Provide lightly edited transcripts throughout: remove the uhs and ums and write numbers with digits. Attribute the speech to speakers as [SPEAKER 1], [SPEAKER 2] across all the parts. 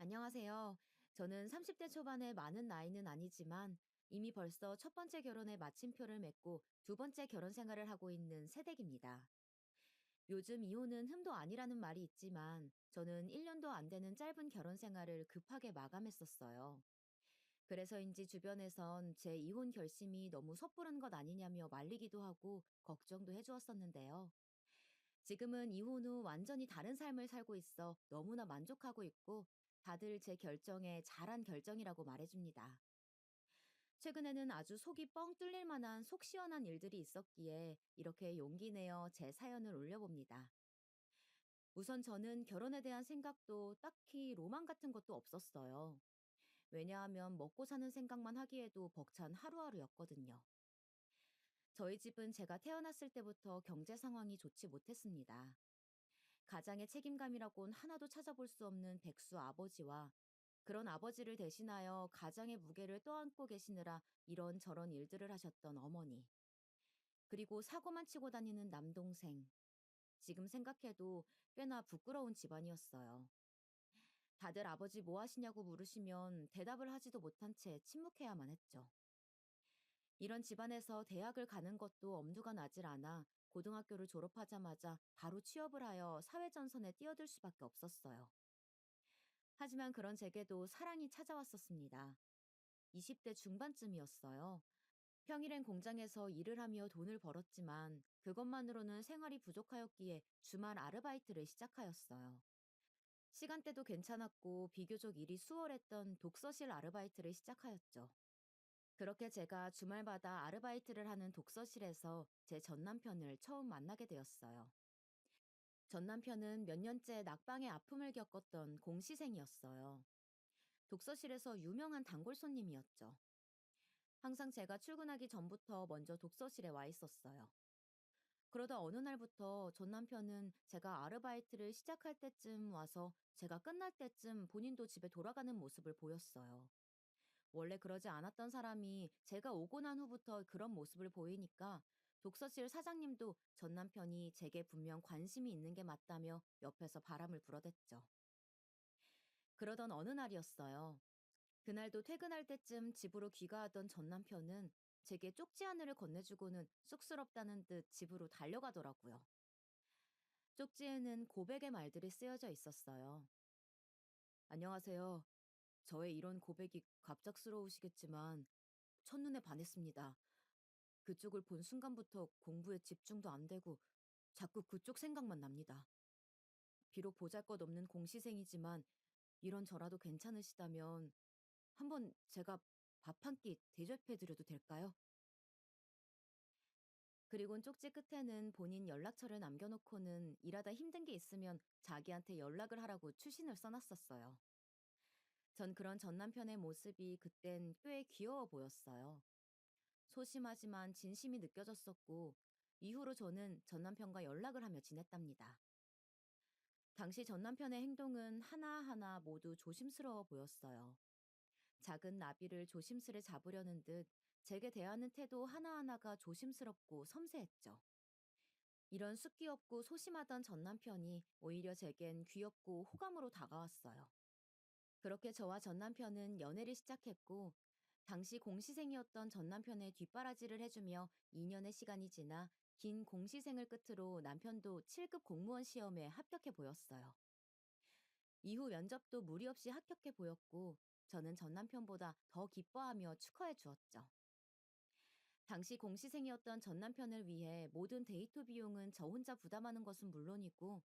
[SPEAKER 1] 안녕하세요. 저는 30대 초반의 많은 나이는 아니지만 이미 벌써 첫 번째 결혼에 마침표를 맺고 두 번째 결혼 생활을 하고 있는 새댁입니다. 요즘 이혼은 흠도 아니라는 말이 있지만 저는 1년도 안 되는 짧은 결혼 생활을 급하게 마감했었어요. 그래서인지 주변에선 제 이혼 결심이 너무 섣부른 것 아니냐며 말리기도 하고 걱정도 해주었었는데요. 지금은 이혼 후 완전히 다른 삶을 살고 있어 너무나 만족하고 있고 다들 제 결정에 잘한 결정이라고 말해줍니다. 최근에는 아주 속이 뻥 뚫릴 만한 속 시원한 일들이 있었기에 이렇게 용기 내어 제 사연을 올려봅니다. 우선 저는 결혼에 대한 생각도 딱히 로망 같은 것도 없었어요. 왜냐하면 먹고 사는 생각만 하기에도 벅찬 하루하루였거든요. 저희 집은 제가 태어났을 때부터 경제 상황이 좋지 못했습니다. 가장의 책임감이라곤 하나도 찾아볼 수 없는 백수 아버지와 그런 아버지를 대신하여 가장의 무게를 떠안고 계시느라 이런저런 일들을 하셨던 어머니, 그리고 사고만 치고 다니는 남동생. 지금 생각해도 꽤나 부끄러운 집안이었어요. 다들 아버지 뭐 하시냐고 물으시면 대답을 하지도 못한 채 침묵해야만 했죠. 이런 집안에서 대학을 가는 것도 엄두가 나질 않아 고등학교를 졸업하자마자 바로 취업을 하여 사회전선에 뛰어들 수밖에 없었어요. 하지만 그런 제게도 사랑이 찾아왔었습니다. 20대 중반쯤이었어요. 평일엔 공장에서 일을 하며 돈을 벌었지만 그것만으로는 생활이 부족하였기에 주말 아르바이트를 시작하였어요. 시간대도 괜찮았고 비교적 일이 수월했던 독서실 아르바이트를 시작하였죠. 그렇게 제가 주말마다 아르바이트를 하는 독서실에서 제 전 남편을 처음 만나게 되었어요. 전 남편은 몇 년째 낙방의 아픔을 겪었던 공시생이었어요. 독서실에서 유명한 단골 손님이었죠. 항상 제가 출근하기 전부터 먼저 독서실에 와 있었어요. 그러다 어느 날부터 전 남편은 제가 아르바이트를 시작할 때쯤 와서 제가 끝날 때쯤 본인도 집에 돌아가는 모습을 보였어요. 원래 그러지 않았던 사람이 제가 오고 난 후부터 그런 모습을 보이니까 독서실 사장님도 전 남편이 제게 분명 관심이 있는 게 맞다며 옆에서 바람을 불어댔죠. 그러던 어느 날이었어요. 그날도 퇴근할 때쯤 집으로 귀가하던 전 남편은 제게 쪽지 하나를 건네주고는 쑥스럽다는 듯 집으로 달려가더라고요. 쪽지에는 고백의 말들이 쓰여져 있었어요. 안녕하세요. 저의 이런 고백이 갑작스러우시겠지만 첫눈에 반했습니다. 그쪽을 본 순간부터 공부에 집중도 안 되고 자꾸 그쪽 생각만 납니다. 비록 보잘것없는 공시생이지만 이런 저라도 괜찮으시다면 한번 제가 밥 한 끼 대접해 드려도 될까요? 그리곤 쪽지 끝에는 본인 연락처를 남겨놓고는 일하다 힘든 게 있으면 자기한테 연락을 하라고 추신을 써놨었어요. 전 그런 전 남편의 모습이 그땐 꽤 귀여워 보였어요. 소심하지만 진심이 느껴졌었고, 이후로 저는 전 남편과 연락을 하며 지냈답니다. 당시 전 남편의 행동은 하나하나 모두 조심스러워 보였어요. 작은 나비를 조심스레 잡으려는 듯 제게 대하는 태도 하나하나가 조심스럽고 섬세했죠. 이런 숫기 없고 소심하던 전 남편이 오히려 제겐 귀엽고 호감으로 다가왔어요. 그렇게 저와 전 남편은 연애를 시작했고, 당시 공시생이었던 전 남편의 뒷바라지를 해주며 2년의 시간이 지나 긴 공시생을 끝으로 남편도 7급 공무원 시험에 합격해 보였어요. 이후 면접도 무리 없이 합격해 보였고, 저는 전 남편보다 더 기뻐하며 축하해 주었죠. 당시 공시생이었던 전 남편을 위해 모든 데이트 비용은 저 혼자 부담하는 것은 물론이고,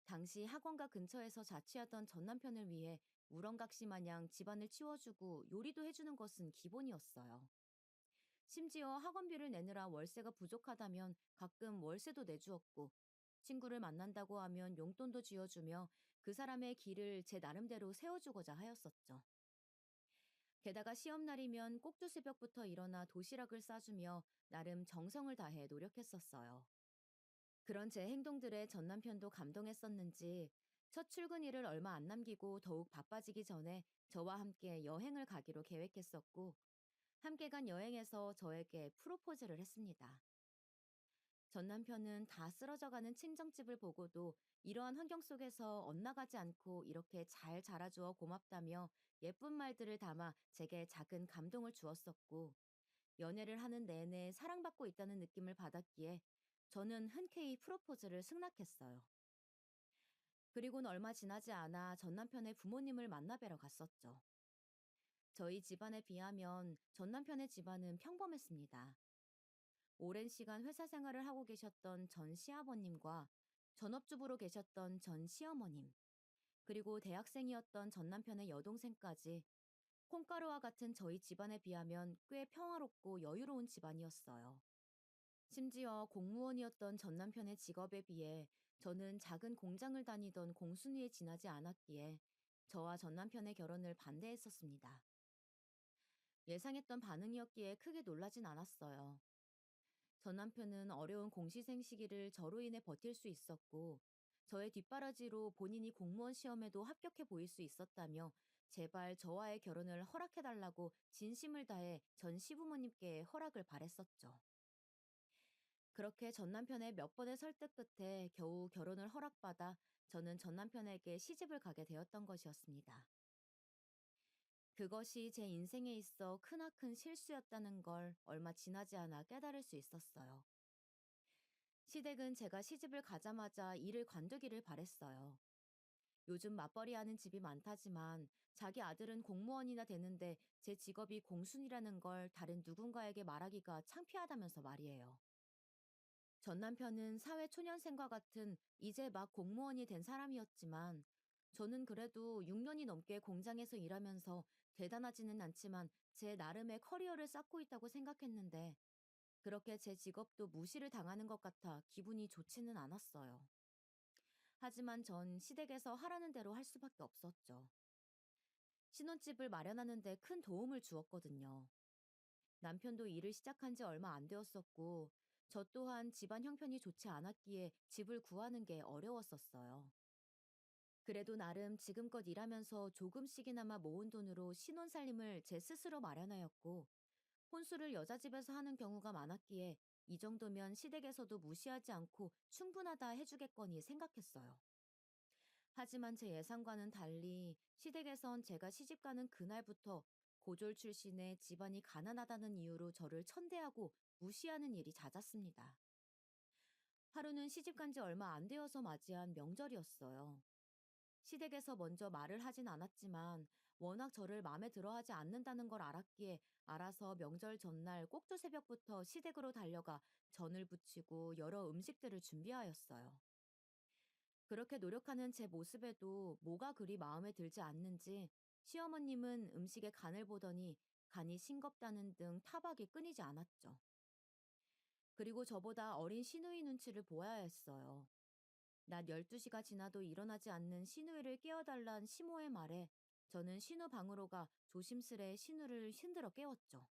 [SPEAKER 1] 당시 학원가 근처에서 자취하던 전 남편을 위해 우렁각시 마냥 집안을 치워주고 요리도 해주는 것은 기본이었어요. 심지어 학원비를 내느라 월세가 부족하다면 가끔 월세도 내주었고, 친구를 만난다고 하면 용돈도 쥐어주며 그 사람의 길을 제 나름대로 세워주고자 하였었죠. 게다가 시험날이면 꼭두 새벽부터 일어나 도시락을 싸주며 나름 정성을 다해 노력했었어요. 그런 제 행동들에 전 남편도 감동했었는지 첫 출근일을 얼마 안 남기고 더욱 바빠지기 전에 저와 함께 여행을 가기로 계획했었고, 함께 간 여행에서 저에게 프로포즈를 했습니다. 전 남편은 다 쓰러져가는 친정집을 보고도 이러한 환경 속에서 엇나가지 않고 이렇게 잘 자라주어 고맙다며 예쁜 말들을 담아 제게 작은 감동을 주었었고, 연애를 하는 내내 사랑받고 있다는 느낌을 받았기에 저는 흔쾌히 프로포즈를 승낙했어요. 그리고는 얼마 지나지 않아 전 남편의 부모님을 만나 뵈러 갔었죠. 저희 집안에 비하면 전 남편의 집안은 평범했습니다. 오랜 시간 회사 생활을 하고 계셨던 전 시아버님과 전업주부로 계셨던 전 시어머님, 그리고 대학생이었던 전 남편의 여동생까지 콩가루와 같은 저희 집안에 비하면 꽤 평화롭고 여유로운 집안이었어요. 심지어 공무원이었던 전 남편의 직업에 비해 저는 작은 공장을 다니던 공순위에 지나지 않았기에 저와 전 남편의 결혼을 반대했었습니다. 예상했던 반응이었기에 크게 놀라진 않았어요. 전 남편은 어려운 공시생 시기를 저로 인해 버틸 수 있었고, 저의 뒷바라지로 본인이 공무원 시험에도 합격해 보일 수 있었다며 제발 저와의 결혼을 허락해달라고 진심을 다해 전 시부모님께 허락을 바랬었죠. 그렇게 전 남편의 몇 번의 설득 끝에 겨우 결혼을 허락받아 저는 전 남편에게 시집을 가게 되었던 것이었습니다. 그것이 제 인생에 있어 크나큰 실수였다는 걸 얼마 지나지 않아 깨달을 수 있었어요. 시댁은 제가 시집을 가자마자 일을 관두기를 바랬어요. 요즘 맞벌이 하는 집이 많다지만 자기 아들은 공무원이나 되는데 제 직업이 공순이라는 걸 다른 누군가에게 말하기가 창피하다면서 말이에요. 전 남편은 사회초년생과 같은 이제 막 공무원이 된 사람이었지만 저는 그래도 6년이 넘게 공장에서 일하면서 대단하지는 않지만 제 나름의 커리어를 쌓고 있다고 생각했는데 그렇게 제 직업도 무시를 당하는 것 같아 기분이 좋지는 않았어요. 하지만 전 시댁에서 하라는 대로 할 수밖에 없었죠. 신혼집을 마련하는 데 큰 도움을 주었거든요. 남편도 일을 시작한 지 얼마 안 되었었고, 저 또한 집안 형편이 좋지 않았기에 집을 구하는 게 어려웠었어요. 그래도 나름 지금껏 일하면서 조금씩이나마 모은 돈으로 신혼 살림을 제 스스로 마련하였고, 혼수를 여자 집에서 하는 경우가 많았기에 이 정도면 시댁에서도 무시하지 않고 충분하다 해주겠거니 생각했어요. 하지만 제 예상과는 달리 시댁에선 제가 시집가는 그날부터 고졸 출신의 집안이 가난하다는 이유로 저를 천대하고 무시하는 일이 잦았습니다. 하루는 시집간 지 얼마 안 되어서 맞이한 명절이었어요. 시댁에서 먼저 말을 하진 않았지만 워낙 저를 마음에 들어하지 않는다는 걸 알았기에 알아서 명절 전날 꼭두 새벽부터 시댁으로 달려가 전을 부치고 여러 음식들을 준비하였어요. 그렇게 노력하는 제 모습에도 뭐가 그리 마음에 들지 않는지 시어머님은 음식의 간을 보더니 간이 싱겁다는 등 타박이 끊이지 않았죠. 그리고 저보다 어린 시누이 눈치를 보아야 했어요. 낮 12시가 지나도 일어나지 않는 시누이를 깨워달란 시모의 말에 저는 시누 방으로 가 조심스레 시누를 흔들어 깨웠죠.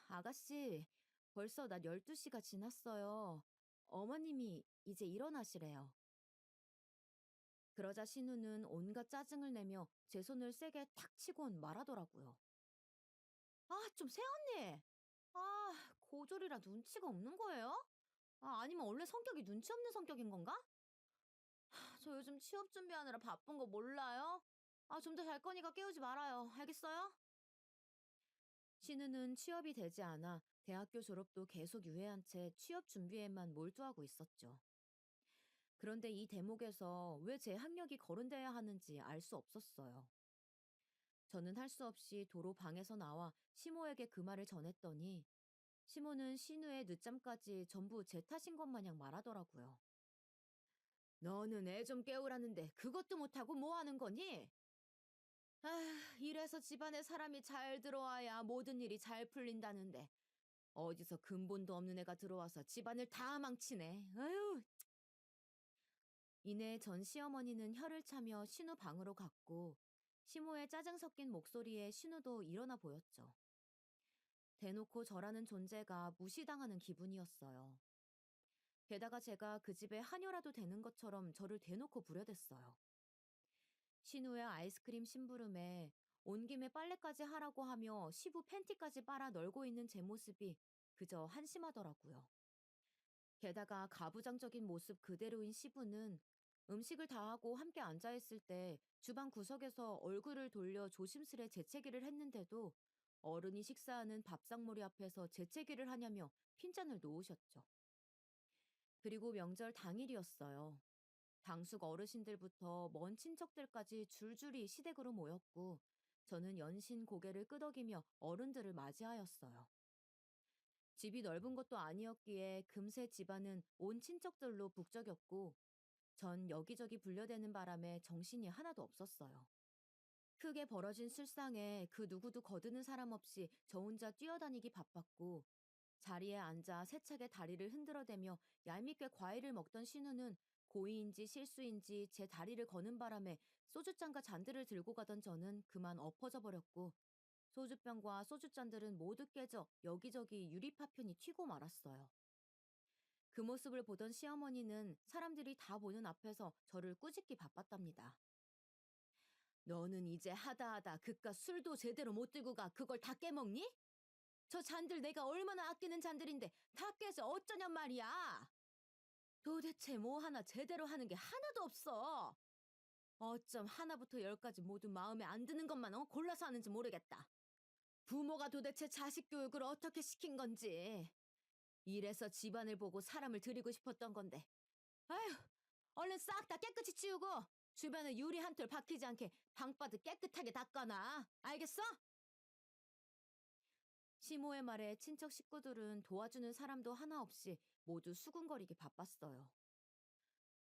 [SPEAKER 1] 아가씨, 벌써 낮 12시가 지났어요. 어머님이 이제 일어나시래요. 그러자 신우는 온갖 짜증을 내며 제 손을 세게 탁 치곤 말하더라고요. 아, 좀 새언니! 아, 고졸이라 눈치가 없는 거예요? 아, 아니면 원래 성격이 눈치 없는 성격인 건가? 저 요즘 취업 준비하느라 바쁜 거 몰라요? 아, 좀 더 잘 거니까 깨우지 말아요. 알겠어요? 신우는 취업이 되지 않아 대학교 졸업도 계속 유예한 채 취업 준비에만 몰두하고 있었죠. 그런데 이 대목에서 왜 제 학력이 거론돼야 하는지 알 수 없었어요. 저는 할 수 없이 도로 방에서 나와 시모에게 그 말을 전했더니 시모는 신우의 늦잠까지 전부 제 탓인 것 마냥 말하더라고요. 너는 애 좀 깨우라는데 그것도 못하고 뭐 하는 거니? 아, 이래서 집안에 사람이 잘 들어와야 모든 일이 잘 풀린다는데 어디서 근본도 없는 애가 들어와서 집안을 다 망치네. 아유. 이내 전 시어머니는 혀를 차며 신우 방으로 갔고 시모의 짜증 섞인 목소리에 신우도 일어나 보였죠. 대놓고 저라는 존재가 무시당하는 기분이었어요. 게다가 제가 그 집에 하녀라도 되는 것처럼 저를 대놓고 부려댔어요. 신우의 아이스크림 심부름에 온 김에 빨래까지 하라고 하며 시부 팬티까지 빨아 널고 있는 제 모습이 그저 한심하더라고요. 게다가 가부장적인 모습 그대로인 시부는 음식을 다 하고 함께 앉아 있을 때 주방 구석에서 얼굴을 돌려 조심스레 재채기를 했는데도 어른이 식사하는 밥상머리 앞에서 재채기를 하냐며 핀잔을 놓으셨죠. 그리고 명절 당일이었어요. 당숙 어르신들부터 먼 친척들까지 줄줄이 시댁으로 모였고, 저는 연신 고개를 끄덕이며 어른들을 맞이하였어요. 집이 넓은 것도 아니었기에 금세 집안은 온 친척들로 북적였고, 전 여기저기 불려대는 바람에 정신이 하나도 없었어요. 크게 벌어진 술상에 그 누구도 거드는 사람 없이 저 혼자 뛰어다니기 바빴고, 자리에 앉아 세차게 다리를 흔들어대며 얄밉게 과일을 먹던 신우는 고의인지 실수인지 제 다리를 거는 바람에 소주잔과 잔들을 들고 가던 저는 그만 엎어져 버렸고, 소주병과 소주잔들은 모두 깨져 여기저기 유리파편이 튀고 말았어요. 그 모습을 보던 시어머니는 사람들이 다 보는 앞에서 저를 꾸짖기 바빴답니다. 너는 이제 하다하다 그깟 술도 제대로 못 들고 가 그걸 다 깨먹니? 저 잔들 내가 얼마나 아끼는 잔들인데 다 깨서 어쩌냔 말이야. 도대체 뭐 하나 제대로 하는 게 하나도 없어. 어쩜 하나부터 열까지 모두 마음에 안 드는 것만 골라서 하는지 모르겠다. 부모가 도대체 자식 교육을 어떻게 시킨 건지. 이래서 집안을 보고 사람을 들이고 싶었던 건데. 아휴, 얼른 싹 다 깨끗이 치우고 주변에 유리 한 톨 박히지 않게 방바닥 깨끗하게 닦아놔. 알겠어? 시모의 말에 친척 식구들은 도와주는 사람도 하나 없이 모두 수군거리기 바빴어요.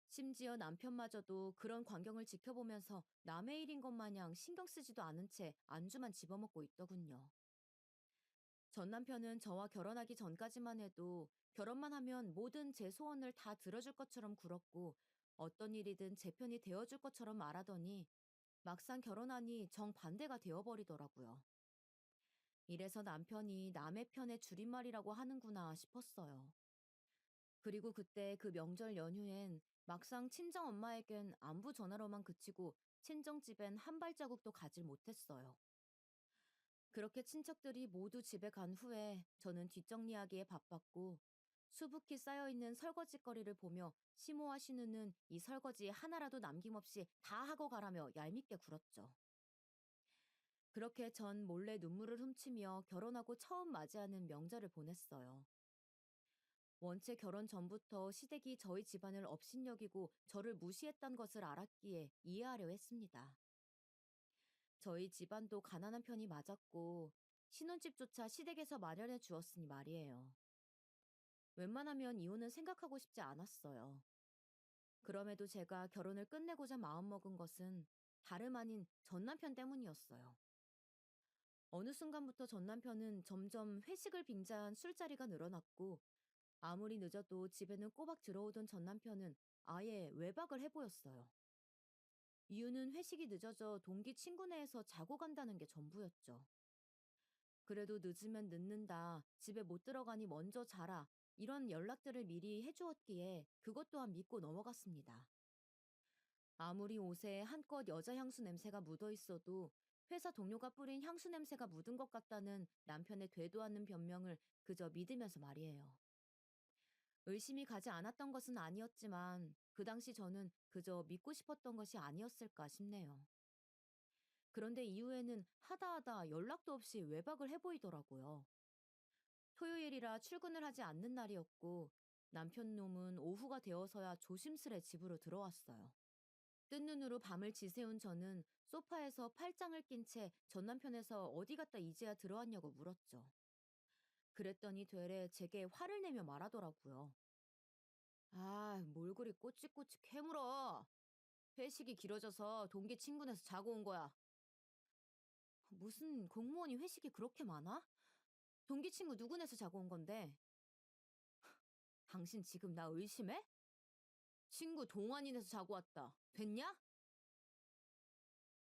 [SPEAKER 1] 심지어 남편마저도 그런 광경을 지켜보면서 남의 일인 것 마냥 신경 쓰지도 않은 채 안주만 집어먹고 있더군요. 전 남편은 저와 결혼하기 전까지만 해도 결혼만 하면 모든 제 소원을 다 들어줄 것처럼 굴었고, 어떤 일이든 제 편이 되어줄 것처럼 말하더니 막상 결혼하니 정반대가 되어버리더라고요. 이래서 남편이 남의 편의 줄임말이라고 하는구나 싶었어요. 그리고 그때 그 명절 연휴엔 막상 친정 엄마에겐 안부 전화로만 그치고 친정집엔 한 발자국도 가질 못했어요. 그렇게 친척들이 모두 집에 간 후에 저는 뒷정리하기에 바빴고, 수북히 쌓여있는 설거지거리를 보며 시모와 신우는 이 설거지 하나라도 남김없이 다 하고 가라며 얄밉게 굴었죠. 그렇게 전 몰래 눈물을 훔치며 결혼하고 처음 맞이하는 명절을 보냈어요. 원체 결혼 전부터 시댁이 저희 집안을 업신여기고 저를 무시했던 것을 알았기에 이해하려 했습니다. 저희 집안도 가난한 편이 맞았고 신혼집조차 시댁에서 마련해 주었으니 말이에요. 웬만하면 이혼은 생각하고 싶지 않았어요. 그럼에도 제가 결혼을 끝내고자 마음먹은 것은 다름 아닌 전 남편 때문이었어요. 어느 순간부터 전 남편은 점점 회식을 빙자한 술자리가 늘어났고, 아무리 늦어도 집에는 꼬박 들어오던 전 남편은 아예 외박을 해 보였어요. 이유는 회식이 늦어져 동기 친구네에서 자고 간다는 게 전부였죠. 그래도 늦으면 늦는다, 집에 못 들어가니 먼저 자라, 이런 연락들을 미리 해주었기에 그것 또한 믿고 넘어갔습니다. 아무리 옷에 한껏 여자 향수 냄새가 묻어 있어도 회사 동료가 뿌린 향수 냄새가 묻은 것 같다는 남편의 되도 않는 변명을 그저 믿으면서 말이에요. 의심이 가지 않았던 것은 아니었지만 그 당시 저는 그저 믿고 싶었던 것이 아니었을까 싶네요. 그런데 이후에는 하다하다 연락도 없이 외박을 해 보이더라고요. 토요일이라 출근을 하지 않는 날이었고, 남편 놈은 오후가 되어서야 조심스레 집으로 들어왔어요. 뜬 눈으로 밤을 지새운 저는 소파에서 팔짱을 낀 채 전 남편에서 어디 갔다 이제야 들어왔냐고 물었죠. 그랬더니 되레 제게 화를 내며 말하더라고요. 아, 뭘 그리 꼬치꼬치 캐물어. 회식이 길어져서 동기 친구네서 자고 온 거야. 무슨 공무원이 회식이 그렇게 많아? 동기 친구 누구네서 자고 온 건데? 당신 지금 나 의심해? 친구 동환이네서 자고 왔다. 됐냐?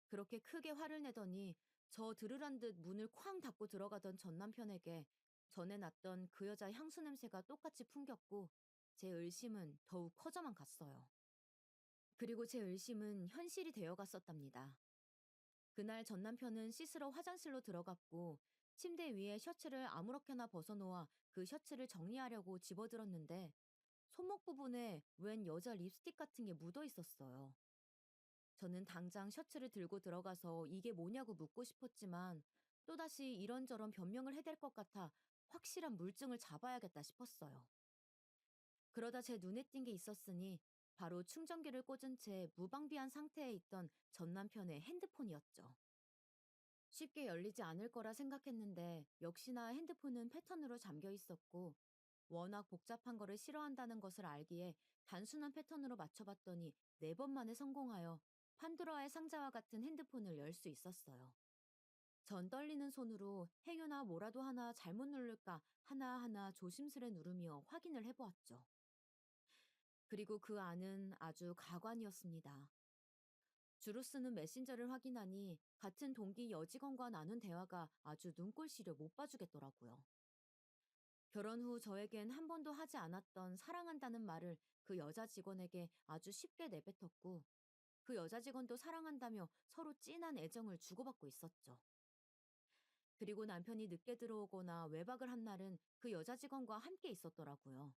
[SPEAKER 1] 그렇게 크게 화를 내더니 저 들으란 듯 문을 쾅 닫고 들어가던 전 남편에게 전에 났던 그 여자 향수 냄새가 똑같이 풍겼고, 제 의심은 더욱 커져만 갔어요. 그리고 제 의심은 현실이 되어 갔었답니다. 그날 전 남편은 씻으러 화장실로 들어갔고, 침대 위에 셔츠를 아무렇게나 벗어놓아 그 셔츠를 정리하려고 집어들었는데 손목 부분에 웬 여자 립스틱 같은 게 묻어 있었어요. 저는 당장 셔츠를 들고 들어가서 이게 뭐냐고 묻고 싶었지만 또다시 이런저런 변명을 해댈 것 같아 확실한 물증을 잡아야겠다 싶었어요. 그러다 제 눈에 띈 게 있었으니 바로 충전기를 꽂은 채 무방비한 상태에 있던 전 남편의 핸드폰이었죠. 쉽게 열리지 않을 거라 생각했는데 역시나 핸드폰은 패턴으로 잠겨 있었고 워낙 복잡한 거를 싫어한다는 것을 알기에 단순한 패턴으로 맞춰봤더니 4번 만에 성공하여 판도라의 상자와 같은 핸드폰을 열 수 있었어요. 전 떨리는 손으로 행여나 뭐라도 하나 잘못 누를까 하나하나 조심스레 누르며 확인을 해보았죠. 그리고 그 안은 아주 가관이었습니다. 주로 쓰는 메신저를 확인하니 같은 동기 여직원과 나눈 대화가 아주 눈꼴 시려 못 봐주겠더라고요. 결혼 후 저에겐 한 번도 하지 않았던 사랑한다는 말을 그 여자 직원에게 아주 쉽게 내뱉었고 그 여자 직원도 사랑한다며 서로 진한 애정을 주고받고 있었죠. 그리고 남편이 늦게 들어오거나 외박을 한 날은 그 여자 직원과 함께 있었더라고요.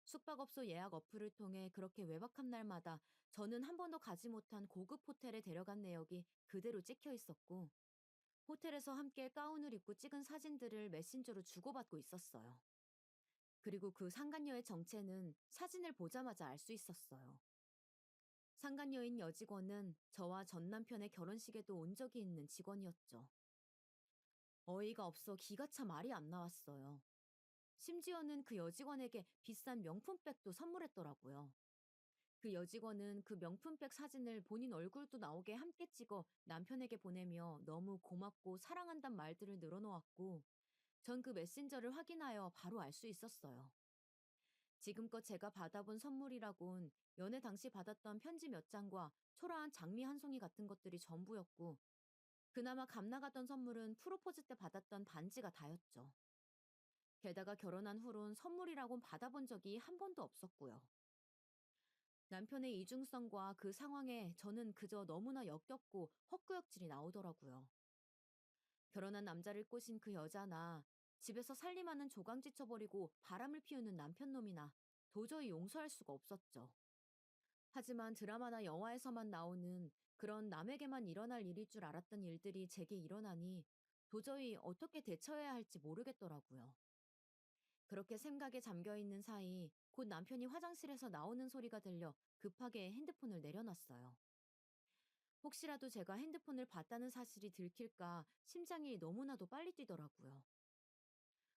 [SPEAKER 1] 숙박업소 예약 어플을 통해 그렇게 외박한 날마다 저는 한 번도 가지 못한 고급 호텔에 데려간 내역이 그대로 찍혀 있었고, 호텔에서 함께 가운을 입고 찍은 사진들을 메신저로 주고받고 있었어요. 그리고 그 상간녀의 정체는 사진을 보자마자 알 수 있었어요. 상간녀인 여직원은 저와 전 남편의 결혼식에도 온 적이 있는 직원이었죠. 어이가 없어 기가 차 말이 안 나왔어요. 심지어는 그 여직원에게 비싼 명품백도 선물했더라고요. 그 여직원은 그 명품백 사진을 본인 얼굴도 나오게 함께 찍어 남편에게 보내며 너무 고맙고 사랑한단 말들을 늘어놓았고, 전 그 메신저를 확인하여 바로 알 수 있었어요. 지금껏 제가 받아본 선물이라곤 연애 당시 받았던 편지 몇 장과 초라한 장미 한 송이 같은 것들이 전부였고, 그나마 감 나갔던 선물은 프로포즈 때 받았던 반지가 다였죠. 게다가 결혼한 후론 선물이라곤 받아본 적이 한 번도 없었고요. 남편의 이중성과 그 상황에 저는 그저 너무나 역겹고 헛구역질이 나오더라고요. 결혼한 남자를 꼬신 그 여자나 집에서 살림하는 조강지 쳐버리고 바람을 피우는 남편놈이나 도저히 용서할 수가 없었죠. 하지만 드라마나 영화에서만 나오는 그런 남에게만 일어날 일일 줄 알았던 일들이 제게 일어나니 도저히 어떻게 대처해야 할지 모르겠더라고요. 그렇게 생각에 잠겨 있는 사이 곧 남편이 화장실에서 나오는 소리가 들려 급하게 핸드폰을 내려놨어요. 혹시라도 제가 핸드폰을 봤다는 사실이 들킬까 심장이 너무나도 빨리 뛰더라고요.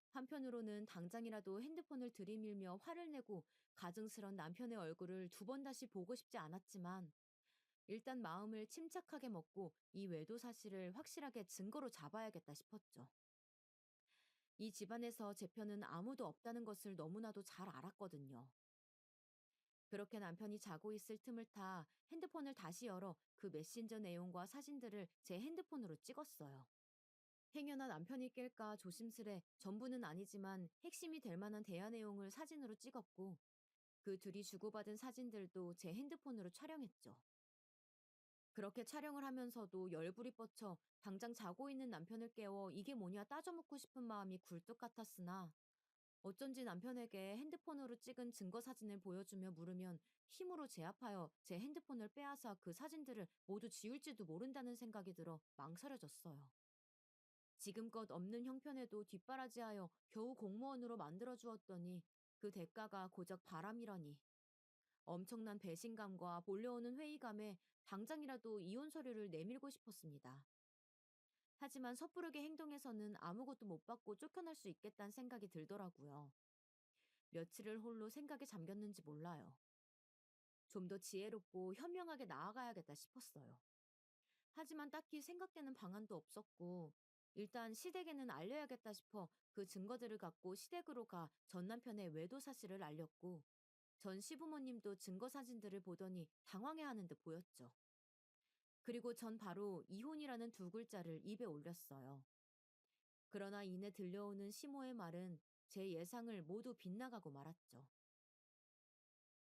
[SPEAKER 1] 한편으로는 당장이라도 핸드폰을 들이밀며 화를 내고 가증스런 남편의 얼굴을 2번 다시 보고 싶지 않았지만 일단 마음을 침착하게 먹고 이 외도 사실을 확실하게 증거로 잡아야겠다 싶었죠. 이 집안에서 제 편은 아무도 없다는 것을 너무나도 잘 알았거든요. 그렇게 남편이 자고 있을 틈을 타 핸드폰을 다시 열어 그 메신저 내용과 사진들을 제 핸드폰으로 찍었어요. 행여나 남편이 깰까 조심스레 전부는 아니지만 핵심이 될 만한 대화 내용을 사진으로 찍었고 그 둘이 주고받은 사진들도 제 핸드폰으로 촬영했죠. 그렇게 촬영을 하면서도 열불이 뻗쳐 당장 자고 있는 남편을 깨워 이게 뭐냐 따져 묻고 싶은 마음이 굴뚝 같았으나 어쩐지 남편에게 핸드폰으로 찍은 증거 사진을 보여주며 물으면 힘으로 제압하여 제 핸드폰을 빼앗아 그 사진들을 모두 지울지도 모른다는 생각이 들어 망설여졌어요. 지금껏 없는 형편에도 뒷바라지하여 겨우 공무원으로 만들어 주었더니 그 대가가 고작 바람이라니. 엄청난 배신감과 몰려오는 회의감에 당장이라도 이혼 서류를 내밀고 싶었습니다. 하지만 섣부르게 행동해서는 아무것도 못 받고 쫓겨날 수 있겠다는 생각이 들더라고요. 며칠을 홀로 생각에 잠겼는지 몰라요. 좀 더 지혜롭고 현명하게 나아가야겠다 싶었어요. 하지만 딱히 생각되는 방안도 없었고, 일단 시댁에는 알려야겠다 싶어 그 증거들을 갖고 시댁으로 가 전 남편의 외도 사실을 알렸고, 전 시부모님도 증거 사진들을 보더니 당황해하는 듯 보였죠. 그리고 전 바로 이혼이라는 2글자를 입에 올렸어요. 그러나 이내 들려오는 시모의 말은 제 예상을 모두 빗나가고 말았죠.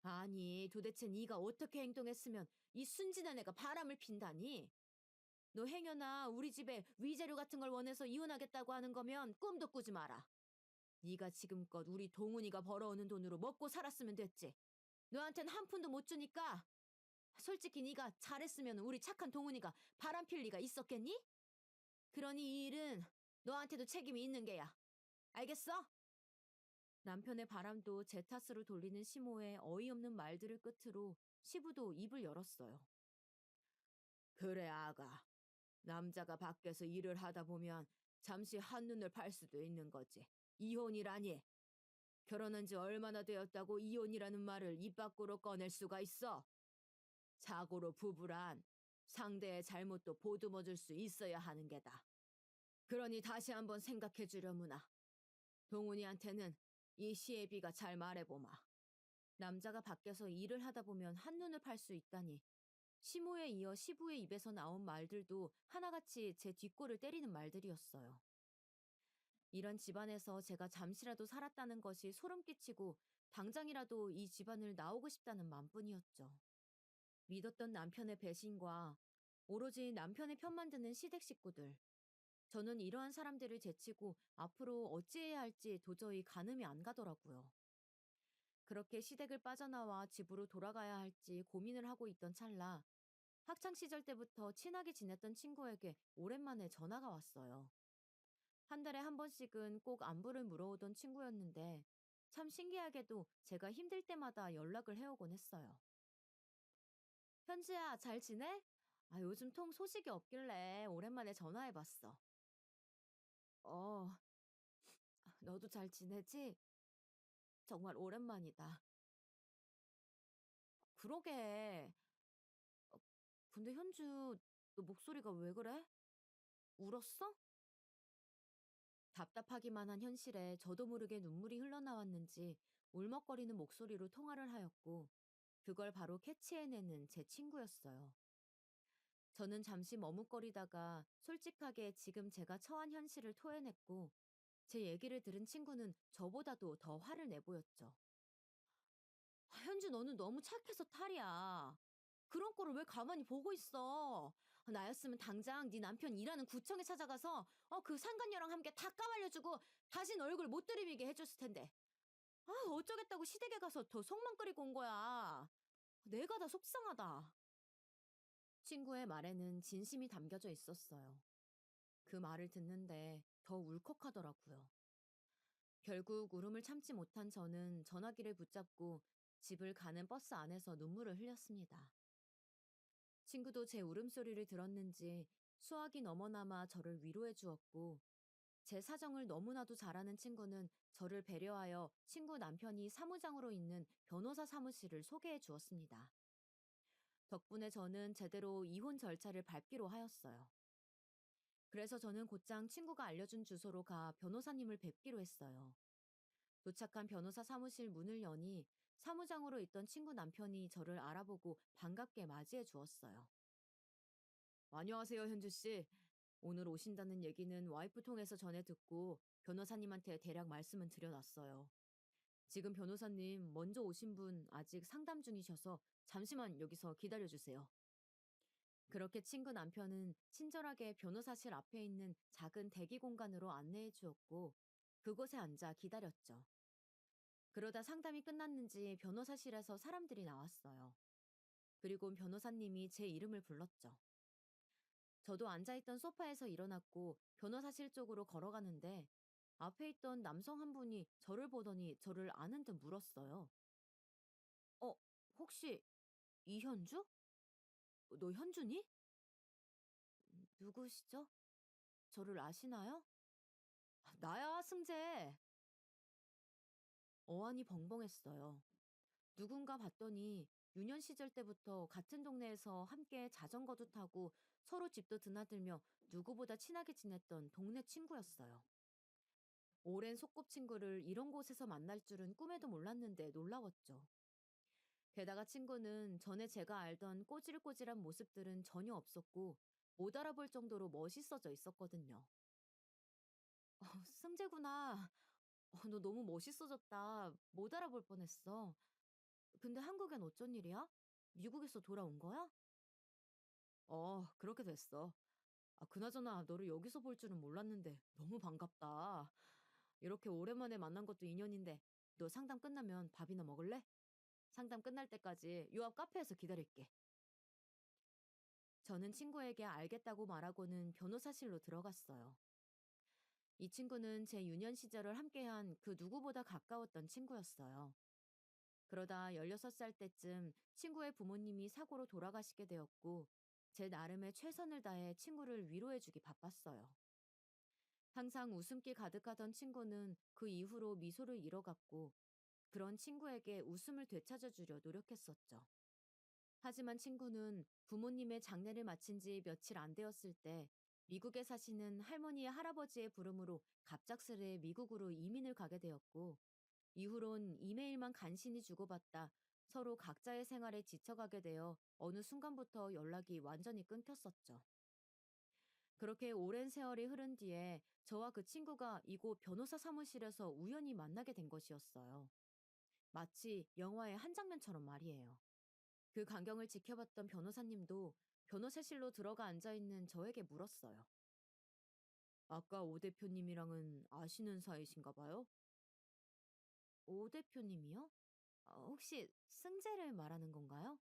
[SPEAKER 1] 아니, 도대체 네가 어떻게 행동했으면 이 순진한 애가 바람을 핀다니? 너 행여나 우리 집에 위자료 같은 걸 원해서 이혼하겠다고 하는 거면 꿈도 꾸지 마라. 네가 지금껏 우리 동훈이가 벌어오는 돈으로 먹고 살았으면 됐지. 너한텐 한 푼도 못 주니까 솔직히 네가 잘했으면 우리 착한 동훈이가 바람필 리가 있었겠니? 그러니 이 일은 너한테도 책임이 있는 게야. 알겠어? 남편의 바람도 제 탓으로 돌리는 시모의 어이없는 말들을 끝으로 시부도 입을 열었어요. 그래, 아가. 남자가 밖에서 일을 하다 보면 잠시 한눈을 팔 수도 있는 거지. 이혼이라니. 결혼한 지 얼마나 되었다고 이혼이라는 말을 입 밖으로 꺼낼 수가 있어? 자고로 부부란 상대의 잘못도 보듬어 줄 수 있어야 하는 게다. 그러니 다시 한번 생각해 주려무나. 동훈이한테는 이 시애비가 잘 말해보마. 남자가 밖에서 일을 하다 보면 한눈을 팔 수 있다니. 시모에 이어 시부의 입에서 나온 말들도 하나같이 제 뒷골을 때리는 말들이었어요. 이런 집안에서 제가 잠시라도 살았다는 것이 소름 끼치고 당장이라도 이 집안을 나오고 싶다는 맘뿐이었죠. 믿었던 남편의 배신과 오로지 남편의 편만 드는 시댁 식구들. 저는 이러한 사람들을 제치고 앞으로 어찌해야 할지 도저히 가늠이 안 가더라고요. 그렇게 시댁을 빠져나와 집으로 돌아가야 할지 고민을 하고 있던 찰나 학창 시절 때부터 친하게 지냈던 친구에게 오랜만에 전화가 왔어요. 한 달에 한 번씩은 꼭 안부를 물어오던 친구였는데 참 신기하게도 제가 힘들 때마다 연락을 해오곤 했어요. 현지야, 잘 지내? 요즘 통 소식이 없길래 오랜만에 전화해봤어. 어, 너도 잘 지내지? 정말 오랜만이다. 그러게. 어, 근데 현주, 너 목소리가 왜 그래? 울었어? 답답하기만 한 현실에 저도 모르게 눈물이 흘러나왔는지 울먹거리는 목소리로 통화를 하였고, 그걸 바로 캐치해내는 제 친구였어요. 저는 잠시 머뭇거리다가 솔직하게 지금 제가 처한 현실을 토해냈고, 제 얘기를 들은 친구는 저보다도 더 화를 내보였죠. 현주, 너는 너무 착해서 탈이야. 그런 꼴을 왜 가만히 보고 있어? 나였으면 당장 네 남편 일하는 구청에 찾아가서 그 상간녀랑 함께 다 까발려주고 다신 얼굴 못 들이미게 해줬을 텐데. 어쩌겠다고 시댁에 가서 더 속만 끓이고 온 거야. 내가 다 속상하다. 친구의 말에는 진심이 담겨져 있었어요. 그 말을 듣는데 더 울컥하더라고요. 결국 울음을 참지 못한 저는 전화기를 붙잡고 집을 가는 버스 안에서 눈물을 흘렸습니다. 친구도 제 울음소리를 들었는지 수화기 너머나마 저를 위로해 주었고, 제 사정을 너무나도 잘 아는 친구는 저를 배려하여 친구 남편이 사무장으로 있는 변호사 사무실을 소개해 주었습니다. 덕분에 저는 제대로 이혼 절차를 밟기로 하였어요. 그래서 저는 곧장 친구가 알려준 주소로 가 변호사님을 뵙기로 했어요. 도착한 변호사 사무실 문을 여니 사무장으로 있던 친구 남편이 저를 알아보고 반갑게 맞이해 주었어요. 안녕하세요, 현주 씨. 오늘 오신다는 얘기는 와이프 통해서 전해 듣고 변호사님한테 대략 말씀은 드려놨어요. 지금 변호사님 먼저 오신 분 아직 상담 중이셔서 잠시만 여기서 기다려주세요. 그렇게 친구 남편은 친절하게 변호사실 앞에 있는 작은 대기 공간으로 안내해 주었고 그곳에 앉아 기다렸죠. 그러다 상담이 끝났는지 변호사실에서 사람들이 나왔어요. 그리고 변호사님이 제 이름을 불렀죠. 저도 앉아있던 소파에서 일어났고 변호사실 쪽으로 걸어가는데 앞에 있던 남성 한 분이 저를 보더니 저를 아는 듯 물었어요. 어, 혹시 이현주? 너 현주니? 누구시죠? 저를 아시나요? 나야, 승재. 어안이 벙벙했어요. 누군가 봤더니 유년 시절 때부터 같은 동네에서 함께 자전거도 타고 서로 집도 드나들며 누구보다 친하게 지냈던 동네 친구였어요. 오랜 소꿉친구를 이런 곳에서 만날 줄은 꿈에도 몰랐는데 놀라웠죠. 게다가 친구는 전에 제가 알던 꼬질꼬질한 모습들은 전혀 없었고 못 알아볼 정도로 멋있어져 있었거든요. 승재구나. 너 너무 멋있어졌다. 못 알아볼 뻔했어. 근데 한국엔 어쩐 일이야? 미국에서 돌아온 거야? 그렇게 됐어. 그나저나 너를 여기서 볼 줄은 몰랐는데 너무 반갑다. 이렇게 오랜만에 만난 것도 인연인데, 너 상담 끝나면 밥이나 먹을래? 상담 끝날 때까지 요 앞 카페에서 기다릴게. 저는 친구에게 알겠다고 말하고는 변호사실로 들어갔어요. 이 친구는 제 유년 시절을 함께한 그 누구보다 가까웠던 친구였어요. 그러다 16살 때쯤 친구의 부모님이 사고로 돌아가시게 되었고, 제 나름의 최선을 다해 친구를 위로해주기 바빴어요. 항상 웃음기 가득하던 친구는 그 이후로 미소를 잃어갔고, 그런 친구에게 웃음을 되찾아주려 노력했었죠. 하지만 친구는 부모님의 장례를 마친 지 며칠 안 되었을 때 미국에 사시는 할머니의 할아버지의 부름으로 갑작스레 미국으로 이민을 가게 되었고, 이후론 이메일만 간신히 주고받다 서로 각자의 생활에 지쳐가게 되어 어느 순간부터 연락이 완전히 끊겼었죠. 그렇게 오랜 세월이 흐른 뒤에 저와 그 친구가 이곳 변호사 사무실에서 우연히 만나게 된 것이었어요. 마치 영화의 한 장면처럼 말이에요. 그 광경을 지켜봤던 변호사님도 변호사실로 들어가 앉아 있는 저에게 물었어요. 아까 오 대표님이랑은 아시는 사이신가 봐요? 오 대표님이요? 혹시 승재를 말하는 건가요?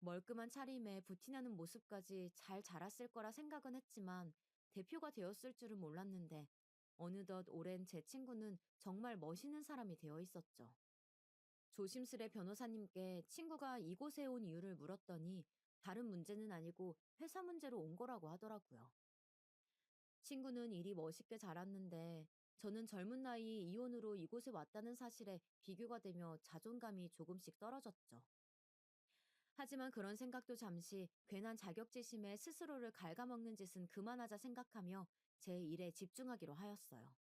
[SPEAKER 1] 멀끔한 차림에 부티나는 모습까지 잘 자랐을 거라 생각은 했지만 대표가 되었을 줄은 몰랐는데 어느덧 오랜 제 친구는 정말 멋있는 사람이 되어 있었죠. 조심스레 변호사님께 친구가 이곳에 온 이유를 물었더니 다른 문제는 아니고 회사 문제로 온 거라고 하더라고요. 친구는 일이 멋있게 자랐는데 저는 젊은 나이에 이혼으로 이곳에 왔다는 사실에 비교가 되며 자존감이 조금씩 떨어졌죠. 하지만 그런 생각도 잠시 괜한 자격지심에 스스로를 갉아먹는 짓은 그만하자 생각하며 제 일에 집중하기로 하였어요.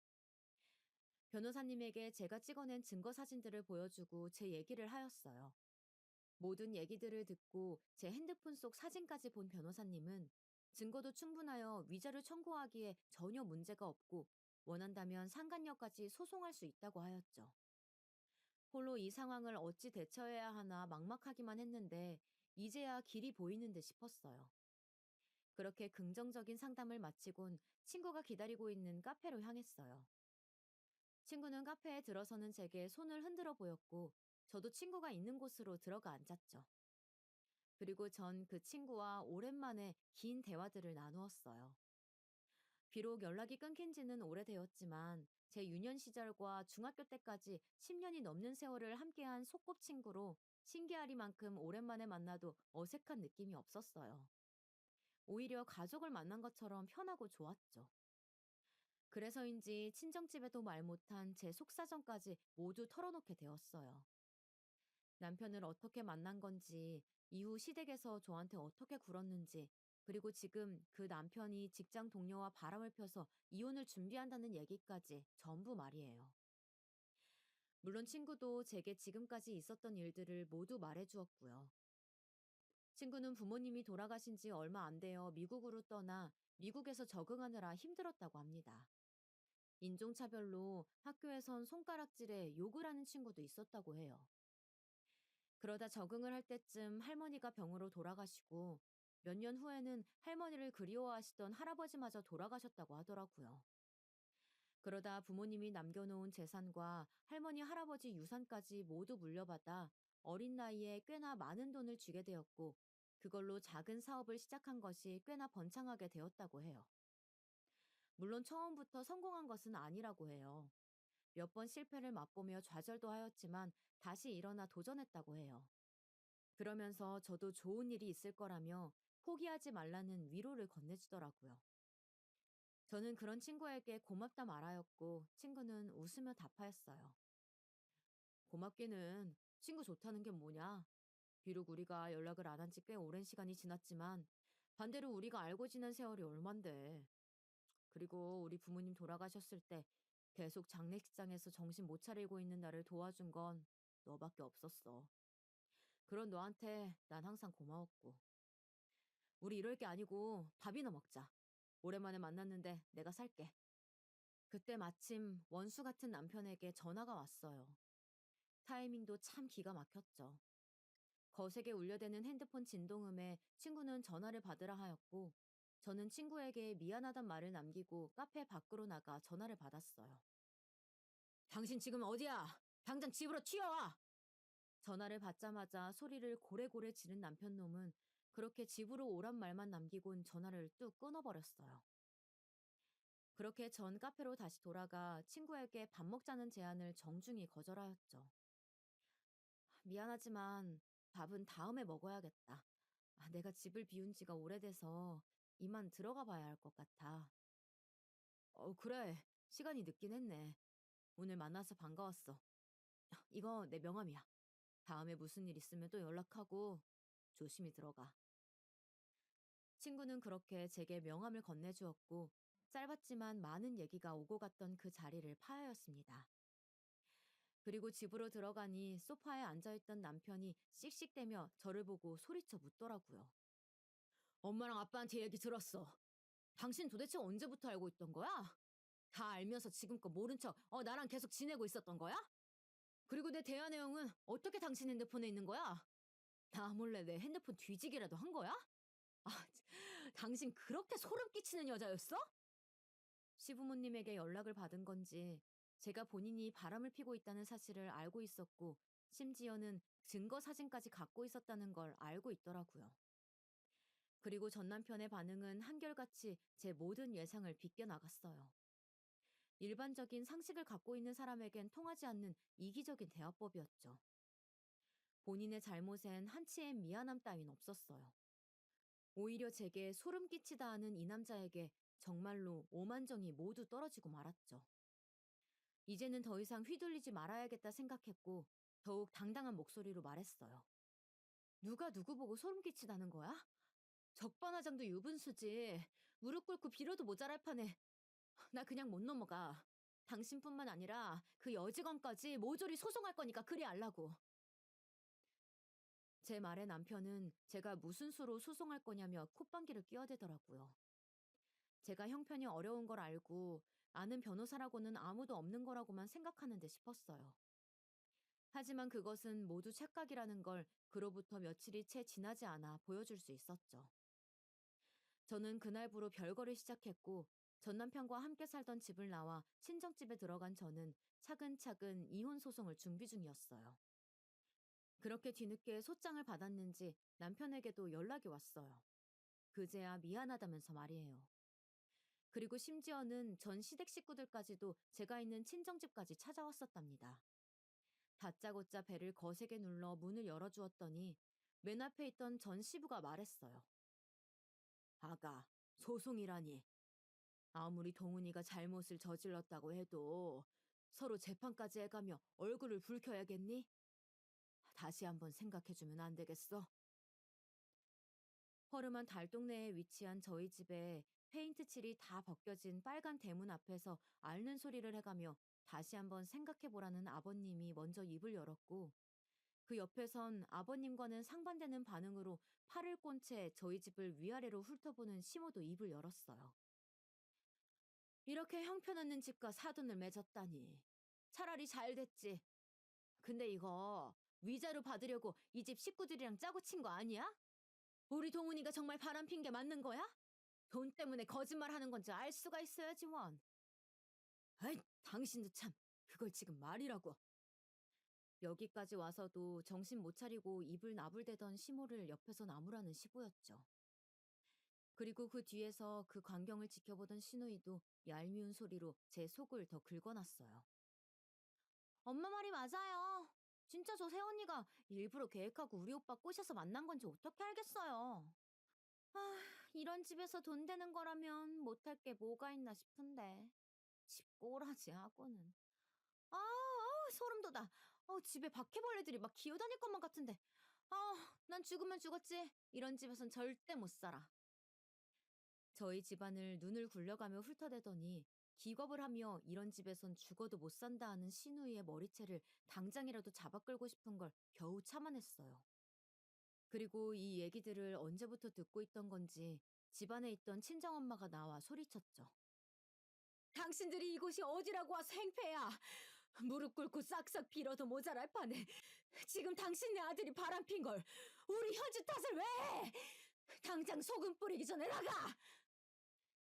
[SPEAKER 1] 변호사님에게 제가 찍어낸 증거 사진들을 보여주고 제 얘기를 하였어요. 모든 얘기들을 듣고 제 핸드폰 속 사진까지 본 변호사님은 증거도 충분하여 위자료 청구하기에 전혀 문제가 없고 원한다면 상간녀까지 소송할 수 있다고 하였죠. 홀로 이 상황을 어찌 대처해야 하나 막막하기만 했는데 이제야 길이 보이는 듯 싶었어요. 그렇게 긍정적인 상담을 마치곤 친구가 기다리고 있는 카페로 향했어요. 친구는 카페에 들어서는 제게 손을 흔들어 보였고 저도 친구가 있는 곳으로 들어가 앉았죠. 그리고 전 그 친구와 오랜만에 긴 대화들을 나누었어요. 비록 연락이 끊긴 지는 오래되었지만 제 유년 시절과 중학교 때까지 10년이 넘는 세월을 함께한 소꿉친구로 신기하리만큼 오랜만에 만나도 어색한 느낌이 없었어요. 오히려 가족을 만난 것처럼 편하고 좋았죠. 그래서인지 친정집에도 말 못한 제 속사정까지 모두 털어놓게 되었어요. 남편을 어떻게 만난 건지, 이후 시댁에서 저한테 어떻게 굴었는지, 그리고 지금 그 남편이 직장 동료와 바람을 펴서 이혼을 준비한다는 얘기까지 전부 말이에요. 물론 친구도 제게 지금까지 있었던 일들을 모두 말해 주었고요. 친구는 부모님이 돌아가신 지 얼마 안 되어 미국으로 떠나 미국에서 적응하느라 힘들었다고 합니다. 인종차별로 학교에선 손가락질에 욕을 하는 친구도 있었다고 해요. 그러다 적응을 할 때쯤 할머니가 병으로 돌아가시고 몇 년 후에는 할머니를 그리워하시던 할아버지마저 돌아가셨다고 하더라고요. 그러다 부모님이 남겨놓은 재산과 할머니, 할아버지 유산까지 모두 물려받아 어린 나이에 꽤나 많은 돈을 쥐게 되었고 그걸로 작은 사업을 시작한 것이 꽤나 번창하게 되었다고 해요. 물론 처음부터 성공한 것은 아니라고 해요. 몇 번 실패를 맛보며 좌절도 하였지만 다시 일어나 도전했다고 해요. 그러면서 저도 좋은 일이 있을 거라며 포기하지 말라는 위로를 건네주더라고요. 저는 그런 친구에게 고맙다 말하였고 친구는 웃으며 답하였어요. 고맙기는 친구 좋다는 게 뭐냐? 비록 우리가 연락을 안 한 지 꽤 오랜 시간이 지났지만 반대로 우리가 알고 지낸 세월이 얼만데. 그리고 우리 부모님 돌아가셨을 때 계속 장례식장에서 정신 못 차리고 있는 나를 도와준 건 너밖에 없었어. 그런 너한테 난 항상 고마웠고. 우리 이럴 게 아니고 밥이나 먹자. 오랜만에 만났는데 내가 살게. 그때 마침 원수 같은 남편에게 전화가 왔어요. 타이밍도 참 기가 막혔죠. 거세게 울려대는 핸드폰 진동음에 친구는 전화를 받으라 하였고, 저는 친구에게 미안하단 말을 남기고 카페 밖으로 나가 전화를 받았어요. 당신 지금 어디야? 당장 집으로 튀어와! 전화를 받자마자 소리를 고래고래 지른 남편 놈은 그렇게 집으로 오란 말만 남기곤 전화를 뚝 끊어버렸어요. 그렇게 전 카페로 다시 돌아가 친구에게 밥 먹자는 제안을 정중히 거절하였죠. 미안하지만 밥은 다음에 먹어야겠다. 내가 집을 비운 지가 오래돼서 이만 들어가 봐야 할 것 같아. 그래. 시간이 늦긴 했네. 오늘 만나서 반가웠어. 이거 내 명함이야. 다음에 무슨 일 있으면 또 연락하고 조심히 들어가. 친구는 그렇게 제게 명함을 건네주었고 짧았지만 많은 얘기가 오고 갔던 그 자리를 파하였습니다. 그리고 집으로 들어가니 소파에 앉아있던 남편이 씩씩대며 저를 보고 소리쳐 묻더라고요. 엄마랑 아빠한테 얘기 들었어. 당신 도대체 언제부터 알고 있던 거야? 다 알면서 지금껏 모른 척 나랑 계속 지내고 있었던 거야? 그리고 내 대화 내용은 어떻게 당신 핸드폰에 있는 거야? 나 몰래 내 핸드폰 뒤지기라도 한 거야? 아, 당신 그렇게 소름 끼치는 여자였어? 시부모님에게 연락을 받은 건지 제가 본인이 바람을 피고 있다는 사실을 알고 있었고 심지어는 증거 사진까지 갖고 있었다는 걸 알고 있더라고요. 그리고 전 남편의 반응은 한결같이 제 모든 예상을 비껴나갔어요. 일반적인 상식을 갖고 있는 사람에겐 통하지 않는 이기적인 대화법이었죠. 본인의 잘못엔 한치의 미안함 따윈 없었어요. 오히려 제게 소름 끼치다 하는 이 남자에게 정말로 오만정이 모두 떨어지고 말았죠. 이제는 더 이상 휘둘리지 말아야겠다 생각했고 더욱 당당한 목소리로 말했어요. 누가 누구 보고 소름 끼치다는 거야? 적반하장도 유분수지. 무릎 꿇고 빌어도 모자랄 판에 나 그냥 못 넘어가. 당신뿐만 아니라 그 여직원까지 모조리 소송할 거니까 그리 알라고. 제 말에 남편은 제가 무슨 수로 소송할 거냐며 콧방귀를 끼어대더라고요. 제가 형편이 어려운 걸 알고 아는 변호사라고는 아무도 없는 거라고만 생각하는데 싶었어요. 하지만 그것은 모두 착각이라는 걸 그로부터 며칠이 채 지나지 않아 보여줄 수 있었죠. 저는 그날부로 별거를 시작했고 전 남편과 함께 살던 집을 나와 친정집에 들어간 저는 차근차근 이혼 소송을 준비 중이었어요. 그렇게 뒤늦게 소장을 받았는지 남편에게도 연락이 왔어요. 그제야 미안하다면서 말이에요. 그리고 심지어는 전 시댁 식구들까지도 제가 있는 친정집까지 찾아왔었답니다. 다짜고짜 배를 거세게 눌러 문을 열어주었더니 맨 앞에 있던 전 시부가 말했어요. 아가, 소송이라니. 아무리 동훈이가 잘못을 저질렀다고 해도 서로 재판까지 해가며 얼굴을 붉혀야겠니? 다시 한번 생각해주면 안 되겠어? 허름한 달동네에 위치한 저희 집에 페인트 칠이 다 벗겨진 빨간 대문 앞에서 앓는 소리를 해가며 다시 한번 생각해보라는 아버님이 먼저 입을 열었고 그 옆에선 아버님과는 상반되는 반응으로 팔을 꼰 채 저희 집을 위아래로 훑어보는 시모도 입을 열었어요. 이렇게 형편없는 집과 사돈을 맺었다니. 차라리 잘 됐지. 근데 이거 위자료 받으려고 이 집 식구들이랑 짜고 친 거 아니야? 우리 동훈이가 정말 바람핀 게 맞는 거야? 돈 때문에 거짓말하는 건지 알 수가 있어야지 원. 아이, 당신도 참 그걸 지금 말이라고. 여기까지 와서도 정신 못 차리고 입을 나불대던 시모를 옆에서 나무라는 시부였죠. 그리고 그 뒤에서 그 광경을 지켜보던 시누이도 얄미운 소리로 제 속을 더 긁어놨어요. 엄마 말이 맞아요. 진짜 저 새언니가 일부러 계획하고 우리 오빠 꼬셔서 만난 건지 어떻게 알겠어요. 아, 이런 집에서 돈 되는 거라면 못할 게 뭐가 있나 싶은데. 집 꼬라지 하고는. 소름 돋아. 집에 바퀴벌레들이 막 기어다닐 것만 같은데. 난 죽으면 죽었지. 이런 집에선 절대 못 살아. 저희 집안을 눈을 굴려가며 훑어대더니 기겁을 하며 이런 집에선 죽어도 못 산다 하는 신우이의 머리채를 당장이라도 잡아 끌고 싶은 걸 겨우 참아냈어요. 그리고 이 얘기들을 언제부터 듣고 있던 건지 집안에 있던 친정엄마가 나와 소리쳤죠. 당신들이 이곳이 어디라고 와서 행패야. 무릎 꿇고 싹싹 빌어도 모자랄 판에 지금 당신네 아들이 바람핀 걸 우리 현주 탓을 왜 해? 당장 소금 뿌리기 전에 나가!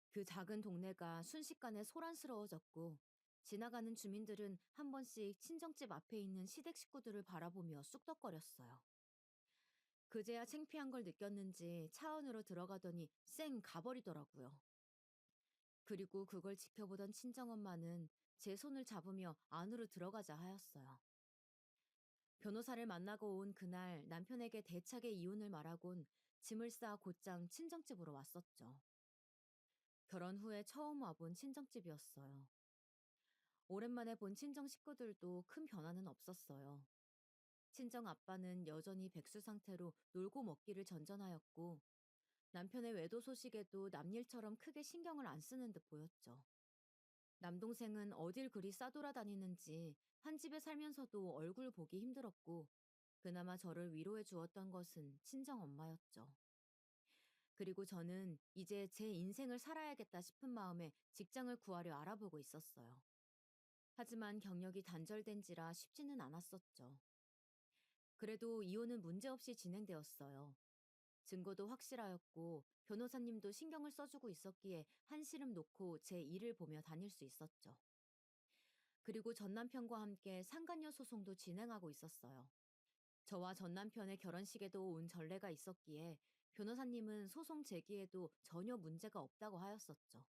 [SPEAKER 1] 그 작은 동네가 순식간에 소란스러워졌고 지나가는 주민들은 한 번씩 친정집 앞에 있는 시댁 식구들을 바라보며 쑥덕거렸어요. 그제야 창피한 걸 느꼈는지 차 안으로 들어가더니 쌩 가버리더라고요. 그리고 그걸 지켜보던 친정엄마는 제 손을 잡으며 안으로 들어가자 하였어요. 변호사를 만나고 온 그날 남편에게 대차게 이혼을 말하곤 짐을 싸 곧장 친정집으로 왔었죠. 결혼 후에 처음 와본 친정집이었어요. 오랜만에 본 친정 식구들도 큰 변화는 없었어요. 친정 아빠는 여전히 백수 상태로 놀고 먹기를 전전하였고 남편의 외도 소식에도 남일처럼 크게 신경을 안 쓰는 듯 보였죠. 남동생은 어딜 그리 싸돌아다니는지 한 집에 살면서도 얼굴 보기 힘들었고 그나마 저를 위로해 주었던 것은 친정 엄마였죠. 그리고 저는 이제 제 인생을 살아야겠다 싶은 마음에 직장을 구하려 알아보고 있었어요. 하지만 경력이 단절된지라 쉽지는 않았었죠. 그래도 이혼은 문제없이 진행되었어요. 증거도 확실하였고 변호사님도 신경을 써주고 있었기에 한시름 놓고 제 일을 보며 다닐 수 있었죠. 그리고 전 남편과 함께 상간녀 소송도 진행하고 있었어요. 저와 전 남편의 결혼식에도 온 전례가 있었기에 변호사님은 소송 제기에도 전혀 문제가 없다고 하였었죠.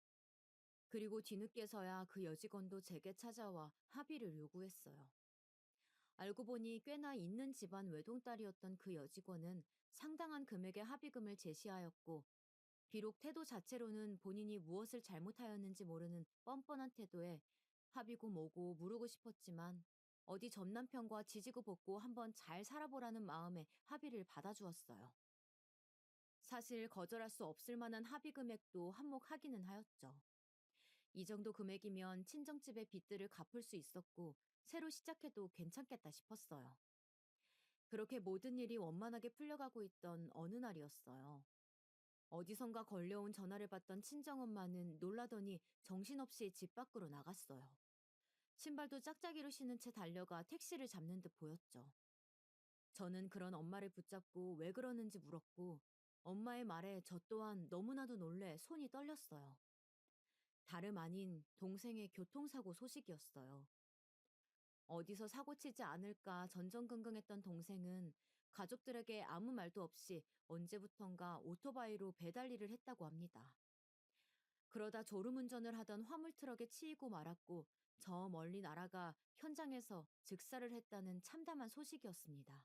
[SPEAKER 1] 그리고 뒤늦게서야 그 여직원도 제게 찾아와 합의를 요구했어요. 알고 보니 꽤나 있는 집안 외동딸이었던 그 여직원은 상당한 금액의 합의금을 제시하였고, 비록 태도 자체로는 본인이 무엇을 잘못하였는지 모르는 뻔뻔한 태도에 합의고 뭐고 물르고 싶었지만, 어디 전 남편과 지지고 볶고 한번 잘 살아보라는 마음에 합의를 받아주었어요. 사실 거절할 수 없을 만한 합의 금액도 한몫하기는 하였죠. 이 정도 금액이면 친정집의 빚들을 갚을 수 있었고, 새로 시작해도 괜찮겠다 싶었어요. 그렇게 모든 일이 원만하게 풀려가고 있던 어느 날이었어요. 어디선가 걸려온 전화를 받던 친정엄마는 놀라더니 정신없이 집 밖으로 나갔어요. 신발도 짝짝이로 신은 채 달려가 택시를 잡는 듯 보였죠. 저는 그런 엄마를 붙잡고 왜 그러는지 물었고, 엄마의 말에 저 또한 너무나도 놀래 손이 떨렸어요. 다름 아닌 동생의 교통사고 소식이었어요. 어디서 사고 치지 않을까 전전긍긍했던 동생은 가족들에게 아무 말도 없이 언제부턴가 오토바이로 배달 일을 했다고 합니다. 그러다 졸음운전을 하던 화물트럭에 치이고 말았고 저 멀리 날아가 현장에서 즉사를 했다는 참담한 소식이었습니다.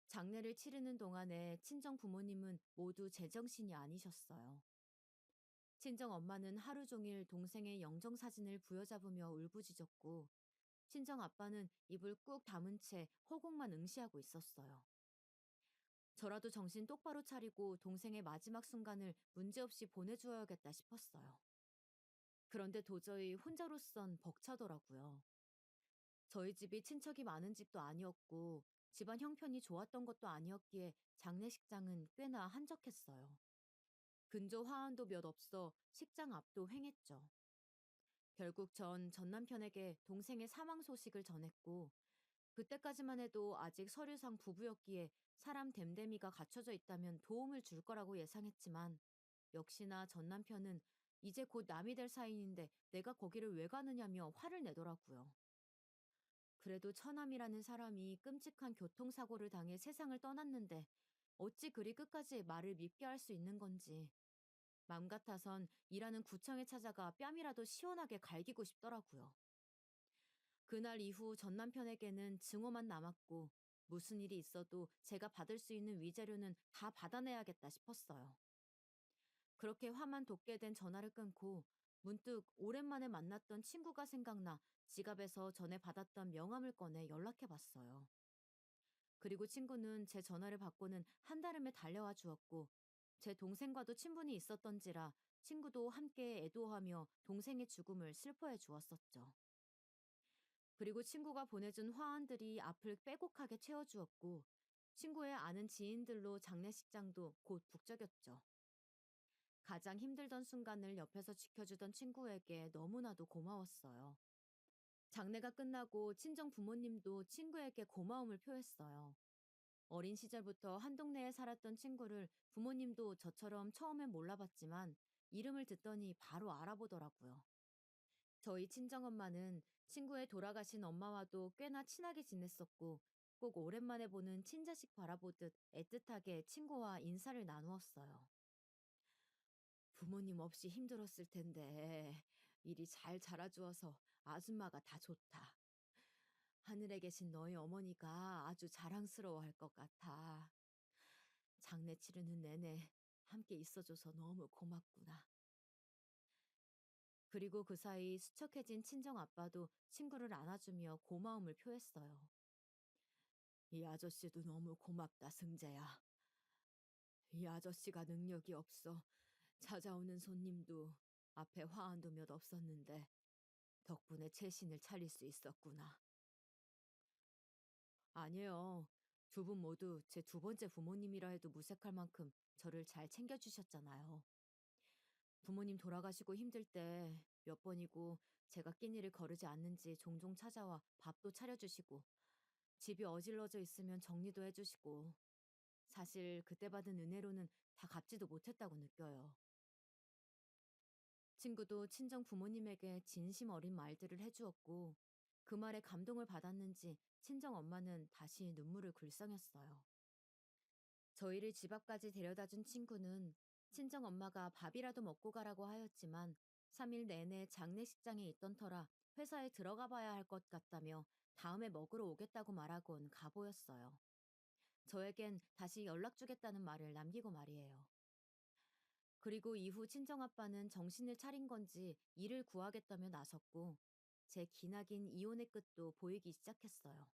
[SPEAKER 1] 장례를 치르는 동안에 친정 부모님은 모두 제정신이 아니셨어요. 친정 엄마는 하루 종일 동생의 영정사진을 부여잡으며 울부짖었고 친정 아빠는 입을 꾹 다문 채 허공만 응시하고 있었어요. 저라도 정신 똑바로 차리고 동생의 마지막 순간을 문제없이 보내주어야겠다 싶었어요. 그런데 도저히 혼자로선 벅차더라고요. 저희 집이 친척이 많은 집도 아니었고 집안 형편이 좋았던 것도 아니었기에 장례식장은 꽤나 한적했어요. 근조 화환도 몇 없어 식장 앞도 횡했죠. 결국 전 남편에게 동생의 사망 소식을 전했고 그때까지만 해도 아직 서류상 부부였기에 사람 됨됨이가 갖춰져 있다면 도움을 줄 거라고 예상했지만 역시나 전 남편은 이제 곧 남이 될 사이인데 내가 거기를 왜 가느냐며 화를 내더라고요. 그래도 처남이라는 사람이 끔찍한 교통사고를 당해 세상을 떠났는데 어찌 그리 끝까지 말을 밉게 할 수 있는 건지 맘 같아선 일하는 구청에 찾아가 뺨이라도 시원하게 갈기고 싶더라고요. 그날 이후 전 남편에게는 증오만 남았고 무슨 일이 있어도 제가 받을 수 있는 위자료는 다 받아내야겠다 싶었어요. 그렇게 화만 돋게 된 전화를 끊고 문득 오랜만에 만났던 친구가 생각나 지갑에서 전에 받았던 명함을 꺼내 연락해 봤어요. 그리고 친구는 제 전화를 받고는 한달음에 달려와 주었고 제 동생과도 친분이 있었던지라 친구도 함께 애도하며 동생의 죽음을 슬퍼해 주었었죠. 그리고 친구가 보내준 화환들이 앞을 빼곡하게 채워주었고 친구의 아는 지인들로 장례식장도 곧 북적였죠. 가장 힘들던 순간을 옆에서 지켜주던 친구에게 너무나도 고마웠어요. 장례가 끝나고 친정 부모님도 친구에게 고마움을 표했어요. 어린 시절부터 한 동네에 살았던 친구를 부모님도 저처럼 처음엔 몰라봤지만 이름을 듣더니 바로 알아보더라고요. 저희 친정엄마는 친구의 돌아가신 엄마와도 꽤나 친하게 지냈었고, 꼭 오랜만에 보는 친자식 바라보듯 애틋하게 친구와 인사를 나누었어요. 부모님 없이 힘들었을 텐데, 일이 잘 자라주어서 아줌마가 다 좋다. 하늘에 계신 너희 어머니가 아주 자랑스러워할 것 같아. 장례 치르는 내내 함께 있어줘서 너무 고맙구나. 그리고 그 사이 수척해진 친정 아빠도 친구를 안아주며 고마움을 표했어요. 이 아저씨도 너무 고맙다, 승재야. 이 아저씨가 능력이 없어 찾아오는 손님도 앞에 화환도 몇 없었는데 덕분에 채신을 차릴 수 있었구나. 아니에요. 두 분 모두 제 두 번째 부모님이라 해도 무색할 만큼 저를 잘 챙겨주셨잖아요. 부모님 돌아가시고 힘들 때 몇 번이고 제가 끼니를 거르지 않는지 종종 찾아와 밥도 차려주시고 집이 어질러져 있으면 정리도 해주시고 사실 그때 받은 은혜로는 다 갚지도 못했다고 느껴요. 친구도 친정 부모님에게 진심 어린 말들을 해주었고 그 말에 감동을 받았는지 친정 엄마는 다시 눈물을 글썽였어요. 저희를 집 앞까지 데려다 준 친구는 친정 엄마가 밥이라도 먹고 가라고 하였지만 3일 내내 장례식장에 있던 터라 회사에 들어가 봐야 할 것 같다며 다음에 먹으러 오겠다고 말하곤 가보였어요. 저에겐 다시 연락 주겠다는 말을 남기고 말이에요. 그리고 이후 친정아빠는 정신을 차린 건지 일을 구하겠다며 나섰고 제 기나긴 이혼의 끝도 보이기 시작했어요.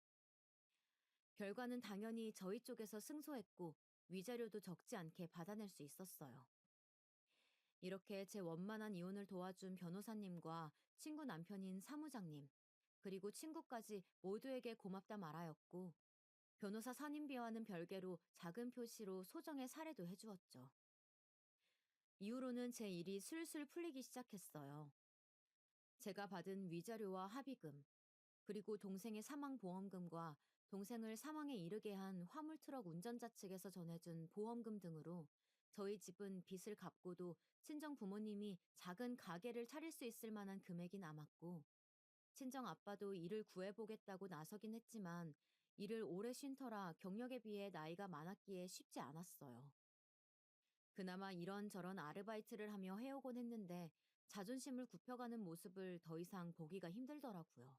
[SPEAKER 1] 결과는 당연히 저희 쪽에서 승소했고 위자료도 적지 않게 받아낼 수 있었어요. 이렇게 제 원만한 이혼을 도와준 변호사님과 친구 남편인 사무장님, 그리고 친구까지 모두에게 고맙다 말하였고 변호사 선임비와는 별개로 작은 표시로 소정의 사례도 해주었죠. 이후로는 제 일이 술술 풀리기 시작했어요. 제가 받은 위자료와 합의금, 그리고 동생의 사망보험금과 동생을 사망에 이르게 한 화물트럭 운전자 측에서 전해준 보험금 등으로 저희 집은 빚을 갚고도 친정 부모님이 작은 가게를 차릴 수 있을 만한 금액이 남았고, 친정 아빠도 일을 구해보겠다고 나서긴 했지만 일을 오래 쉰 터라 경력에 비해 나이가 많았기에 쉽지 않았어요. 그나마 이런저런 아르바이트를 하며 해오곤 했는데 자존심을 굽혀가는 모습을 더 이상 보기가 힘들더라고요.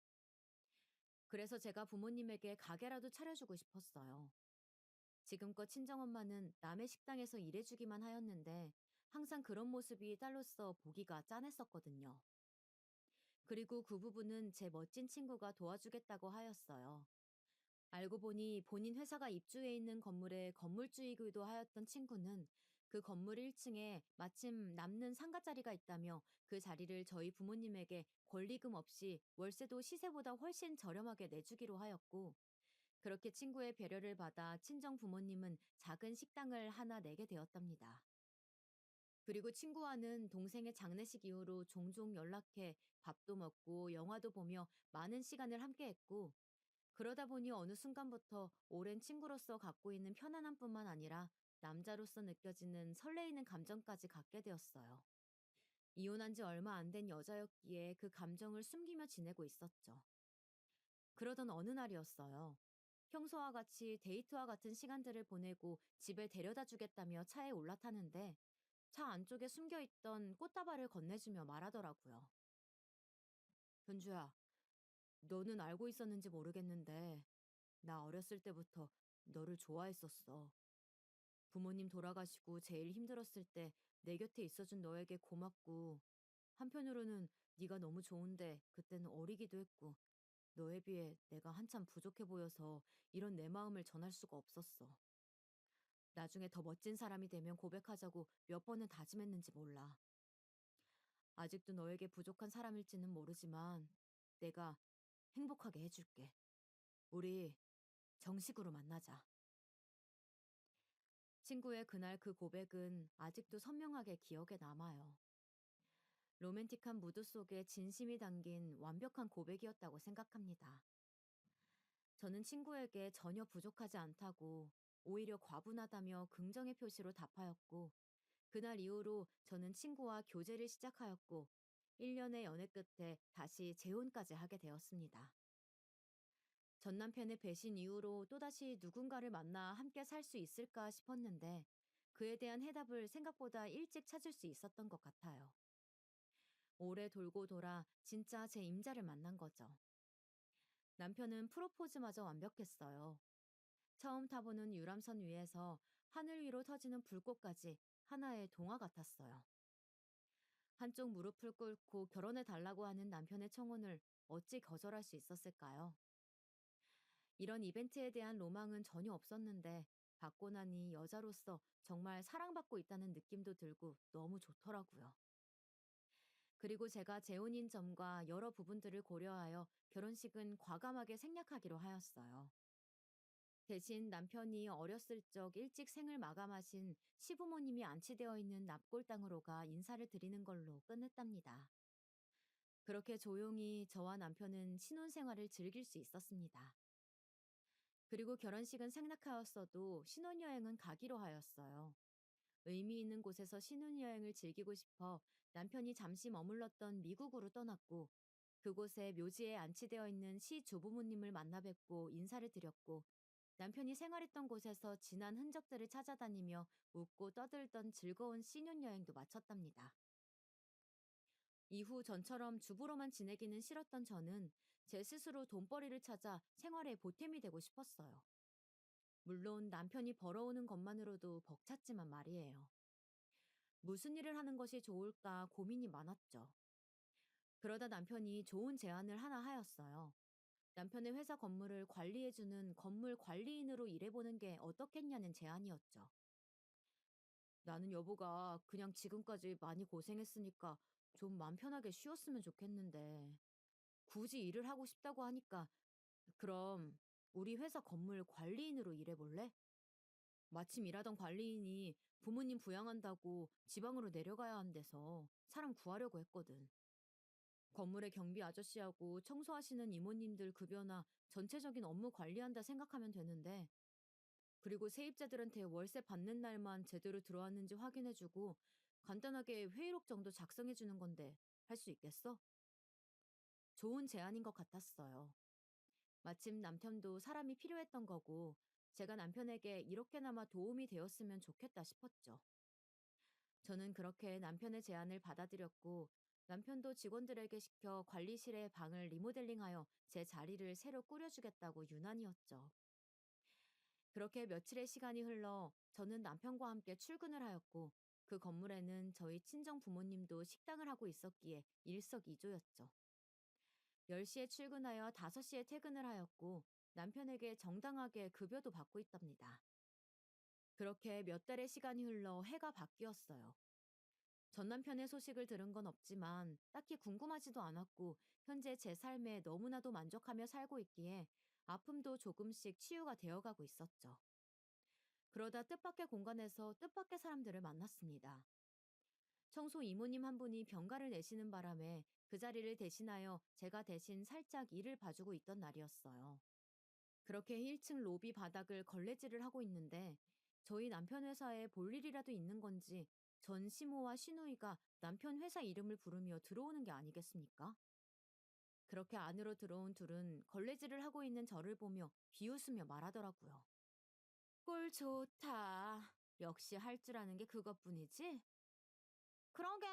[SPEAKER 1] 그래서 제가 부모님에게 가게라도 차려주고 싶었어요. 지금껏 친정엄마는 남의 식당에서 일해주기만 하였는데 항상 그런 모습이 딸로서 보기가 짠했었거든요. 그리고 그 부분은 제 멋진 친구가 도와주겠다고 하였어요. 알고 보니 본인 회사가 입주해 있는 건물의 건물주이기도 하였던 친구는 그 건물 1층에 마침 남는 상가 자리가 있다며 그 자리를 저희 부모님에게 권리금 없이 월세도 시세보다 훨씬 저렴하게 내주기로 하였고, 그렇게 친구의 배려를 받아 친정 부모님은 작은 식당을 하나 내게 되었답니다. 그리고 친구와는 동생의 장례식 이후로 종종 연락해 밥도 먹고 영화도 보며 많은 시간을 함께했고, 그러다 보니 어느 순간부터 오랜 친구로서 갖고 있는 편안함뿐만 아니라 남자로서 느껴지는 설레이는 감정까지 갖게 되었어요. 이혼한 지 얼마 안 된 여자였기에 그 감정을 숨기며 지내고 있었죠. 그러던 어느 날이었어요. 평소와 같이 데이트와 같은 시간들을 보내고 집에 데려다 주겠다며 차에 올라타는데 차 안쪽에 숨겨 있던 꽃다발을 건네주며 말하더라고요. 현주야, 너는 알고 있었는지 모르겠는데 나 어렸을 때부터 너를 좋아했었어. 부모님 돌아가시고 제일 힘들었을 때 내 곁에 있어준 너에게 고맙고, 한편으로는 네가 너무 좋은데 그때는 어리기도 했고 너에 비해 내가 한참 부족해 보여서 이런 내 마음을 전할 수가 없었어. 나중에 더 멋진 사람이 되면 고백하자고 몇 번은 다짐했는지 몰라. 아직도 너에게 부족한 사람일지는 모르지만 내가 행복하게 해줄게. 우리 정식으로 만나자. 친구의 그날 그 고백은 아직도 선명하게 기억에 남아요. 로맨틱한 무드 속에 진심이 담긴 완벽한 고백이었다고 생각합니다. 저는 친구에게 전혀 부족하지 않다고 오히려 과분하다며 긍정의 표시로 답하였고, 그날 이후로 저는 친구와 교제를 시작하였고 1년의 연애 끝에 다시 재혼까지 하게 되었습니다. 전 남편의 배신 이후로 또다시 누군가를 만나 함께 살 수 있을까 싶었는데 그에 대한 해답을 생각보다 일찍 찾을 수 있었던 것 같아요. 오래 돌고 돌아 진짜 제 임자를 만난 거죠. 남편은 프로포즈마저 완벽했어요. 처음 타보는 유람선 위에서 하늘 위로 터지는 불꽃까지 하나의 동화 같았어요. 한쪽 무릎을 꿇고 결혼해 달라고 하는 남편의 청혼을 어찌 거절할 수 있었을까요? 이런 이벤트에 대한 로망은 전혀 없었는데 받고 나니 여자로서 정말 사랑받고 있다는 느낌도 들고 너무 좋더라고요. 그리고 제가 재혼인 점과 여러 부분들을 고려하여 결혼식은 과감하게 생략하기로 하였어요. 대신 남편이 어렸을 적 일찍 생을 마감하신 시부모님이 안치되어 있는 납골 땅으로 가 인사를 드리는 걸로 끝냈답니다. 그렇게 조용히 저와 남편은 신혼생활을 즐길 수 있었습니다. 그리고 결혼식은 생략하였어도 신혼여행은 가기로 하였어요. 의미 있는 곳에서 신혼여행을 즐기고 싶어 남편이 잠시 머물렀던 미국으로 떠났고 그곳에 묘지에 안치되어 있는 시조부모님을 만나 뵙고 인사를 드렸고 남편이 생활했던 곳에서 지난 흔적들을 찾아다니며 웃고 떠들던 즐거운 신혼여행도 마쳤답니다. 이후 전처럼 주부로만 지내기는 싫었던 저는 제 스스로 돈벌이를 찾아 생활에 보탬이 되고 싶었어요. 물론 남편이 벌어오는 것만으로도 벅찼지만 말이에요. 무슨 일을 하는 것이 좋을까 고민이 많았죠. 그러다 남편이 좋은 제안을 하나 하였어요. 남편의 회사 건물을 관리해주는 건물 관리인으로 일해보는 게 어떻겠냐는 제안이었죠. 나는 여보가 그냥 지금까지 많이 고생했으니까 좀 맘 편하게 쉬었으면 좋겠는데 굳이 일을 하고 싶다고 하니까 그럼 우리 회사 건물 관리인으로 일해볼래? 마침 일하던 관리인이 부모님 부양한다고 지방으로 내려가야 한대서 사람 구하려고 했거든. 건물의 경비 아저씨하고 청소하시는 이모님들 급여나 전체적인 업무 관리한다 생각하면 되는데, 그리고 세입자들한테 월세 받는 날만 제대로 들어왔는지 확인해주고 간단하게 회의록 정도 작성해주는 건데 할 수 있겠어? 좋은 제안인 것 같았어요. 마침 남편도 사람이 필요했던 거고, 제가 남편에게 이렇게나마 도움이 되었으면 좋겠다 싶었죠. 저는 그렇게 남편의 제안을 받아들였고, 남편도 직원들에게 시켜 관리실의 방을 리모델링하여 제 자리를 새로 꾸려주겠다고 유난이었죠. 그렇게 며칠의 시간이 흘러 저는 남편과 함께 출근을 하였고, 그 건물에는 저희 친정 부모님도 식당을 하고 있었기에 일석이조였죠. 10시에 출근하여 5시에 퇴근을 하였고 남편에게 정당하게 급여도 받고 있답니다. 그렇게 몇 달의 시간이 흘러 해가 바뀌었어요. 전 남편의 소식을 들은 건 없지만 딱히 궁금하지도 않았고 현재 제 삶에 너무나도 만족하며 살고 있기에 아픔도 조금씩 치유가 되어가고 있었죠. 그러다 뜻밖의 공간에서 뜻밖의 사람들을 만났습니다. 청소 이모님 한 분이 병가를 내시는 바람에 그 자리를 대신하여 제가 대신 살짝 일을 봐주고 있던 날이었어요. 그렇게 1층 로비 바닥을 걸레질을 하고 있는데 저희 남편 회사에 볼 일이라도 있는 건지 전 시모와 시누이가 남편 회사 이름을 부르며 들어오는 게 아니겠습니까? 그렇게 안으로 들어온 둘은 걸레질을 하고 있는 저를 보며 비웃으며 말하더라고요. 꼴 좋다. 역시 할 줄 아는 게 그것뿐이지? 그러게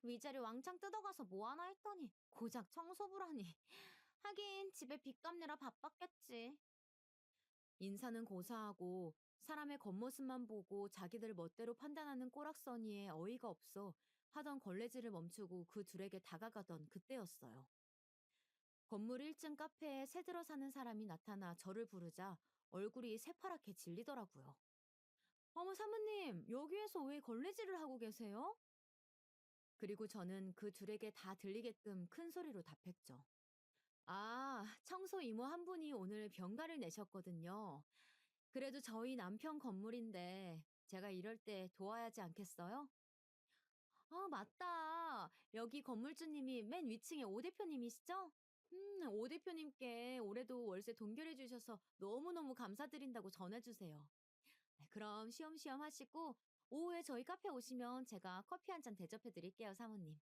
[SPEAKER 1] 위자료 왕창 뜯어가서 뭐 하나 했더니 고작 청소부라니. 하긴 집에 빚 갚느라 바빴겠지. 인사는 고사하고 사람의 겉모습만 보고 자기들 멋대로 판단하는 꼬락서니에 어이가 없어 하던 걸레질을 멈추고 그 둘에게 다가가던 그때였어요. 건물 1층 카페에 새들어 사는 사람이 나타나 저를 부르자 얼굴이 새파랗게 질리더라고요. 어머 사모님, 여기에서 왜 걸레질을 하고 계세요? 그리고 저는 그 둘에게 다 들리게끔 큰 소리로 답했죠. 아, 청소 이모 한 분이 오늘 병가를 내셨거든요. 그래도 저희 남편 건물인데 제가 이럴 때 도와야 하지 않겠어요? 아, 맞다. 여기 건물주님이 맨 위층에 오 대표님이시죠? 오 대표님께 올해도 월세 동결해 주셔서 너무너무 감사드린다고 전해주세요. 네, 그럼 쉬엄쉬엄 하시고 오후에 저희 카페 오시면 제가 커피 한 잔 대접해 드릴게요, 사모님.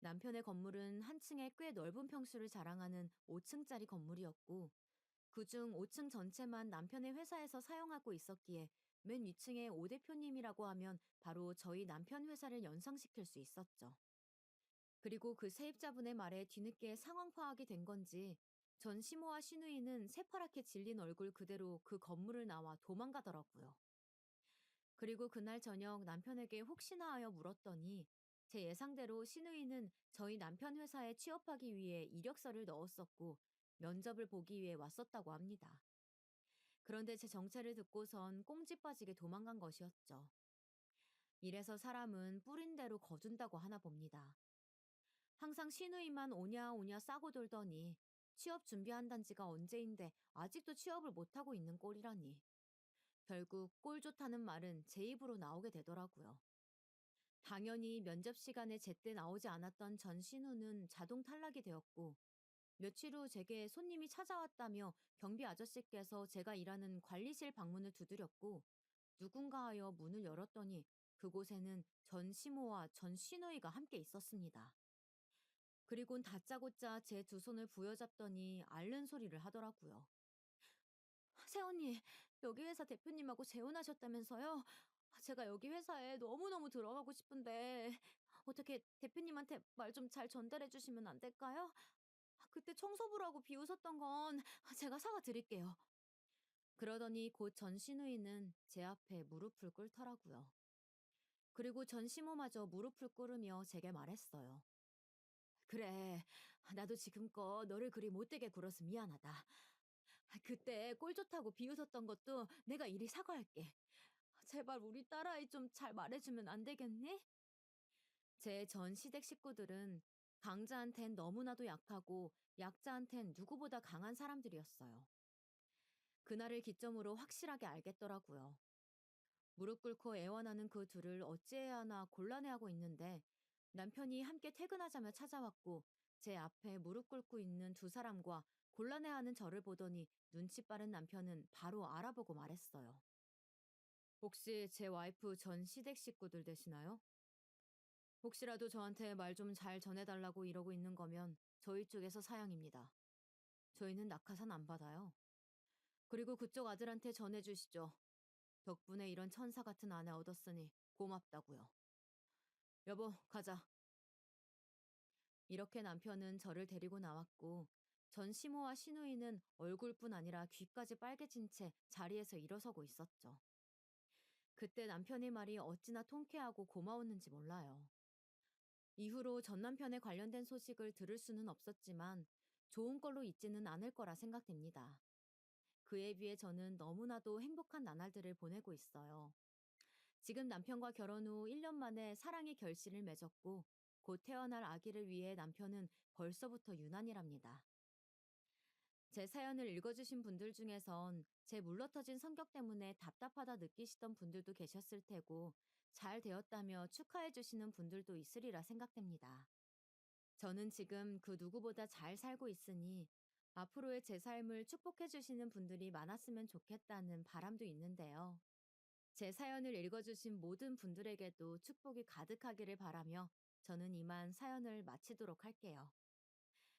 [SPEAKER 1] 남편의 건물은 한 층에 꽤 넓은 평수를 자랑하는 5층짜리 건물이었고, 그중 5층 전체만 남편의 회사에서 사용하고 있었기에 맨 위층에 오 대표님이라고 하면 바로 저희 남편 회사를 연상시킬 수 있었죠. 그리고 그 세입자분의 말에 뒤늦게 상황 파악이 된 건지 전 시모와 시누이는 새파랗게 질린 얼굴 그대로 그 건물을 나와 도망가더라고요. 그리고 그날 저녁 남편에게 혹시나 하여 물었더니 제 예상대로 시누이는 저희 남편 회사에 취업하기 위해 이력서를 넣었었고 면접을 보기 위해 왔었다고 합니다. 그런데 제 정체를 듣고선 꽁지 빠지게 도망간 것이었죠. 이래서 사람은 뿌린 대로 거둔다고 하나 봅니다. 항상 시누이만 오냐 오냐 싸고 돌더니 취업 준비한단 지가 언제인데 아직도 취업을 못하고 있는 꼴이라니. 결국 꼴 좋다는 말은 제 입으로 나오게 되더라고요. 당연히 면접 시간에 제때 나오지 않았던 전 신우는 자동 탈락이 되었고, 며칠 후 제게 손님이 찾아왔다며 경비 아저씨께서 제가 일하는 관리실 방문을 두드렸고, 누군가 하여 문을 열었더니 그곳에는 전 시모와 전 시누이가 함께 있었습니다. 그리곤 다짜고짜 제 두 손을 부여잡더니 앓는 소리를 하더라고요. 새언니, 여기 회사 대표님하고 재혼하셨다면서요? 제가 여기 회사에 너무너무 들어가고 싶은데 어떻게 대표님한테 말 좀 잘 전달해 주시면 안 될까요? 그때 청소부라고 비웃었던 건 제가 사과드릴게요. 그러더니 곧 전신우이는 제 앞에 무릎을 꿇더라고요. 그리고 전시모마저 무릎을 꿇으며 제게 말했어요. 그래, 나도 지금껏 너를 그리 못되게 굴어서 미안하다. 그때 꼴 좋다고 비웃었던 것도 내가 이리 사과할게. 제발 우리 딸아이 좀 잘 말해주면 안 되겠니? 제 전 시댁 식구들은 강자한텐 너무나도 약하고 약자한텐 누구보다 강한 사람들이었어요. 그날을 기점으로 확실하게 알겠더라고요. 무릎 꿇고 애원하는 그 둘을 어찌해야 하나 곤란해하고 있는데 남편이 함께 퇴근하자며 찾아왔고 제 앞에 무릎 꿇고 있는 두 사람과 곤란해하는 저를 보더니 눈치 빠른 남편은 바로 알아보고 말했어요. 혹시 제 와이프 전 시댁 식구들 되시나요? 혹시라도 저한테 말 좀 잘 전해달라고 이러고 있는 거면 저희 쪽에서 사양입니다. 저희는 낙하산 안 받아요. 그리고 그쪽 아들한테 전해주시죠. 덕분에 이런 천사 같은 아내 얻었으니 고맙다고요. 여보, 가자. 이렇게 남편은 저를 데리고 나왔고 전 시모와 시누이는 얼굴뿐 아니라 귀까지 빨개진 채 자리에서 일어서고 있었죠. 그때 남편의 말이 어찌나 통쾌하고 고마웠는지 몰라요. 이후로 전 남편에 관련된 소식을 들을 수는 없었지만 좋은 걸로 있지는 않을 거라 생각됩니다. 그에 비해 저는 너무나도 행복한 나날들을 보내고 있어요. 지금 남편과 결혼 후 1년 만에 사랑의 결실을 맺었고 곧 태어날 아기를 위해 남편은 벌써부터 유난이랍니다. 제 사연을 읽어주신 분들 중에선 제 물러터진 성격 때문에 답답하다 느끼시던 분들도 계셨을 테고 잘 되었다며 축하해 주시는 분들도 있으리라 생각됩니다. 저는 지금 그 누구보다 잘 살고 있으니 앞으로의 제 삶을 축복해 주시는 분들이 많았으면 좋겠다는 바람도 있는데요. 제 사연을 읽어주신 모든 분들에게도 축복이 가득하기를 바라며 저는 이만 사연을 마치도록 할게요.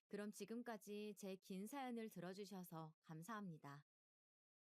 [SPEAKER 1] 그럼 지금까지 제 긴 사연을 들어주셔서 감사합니다.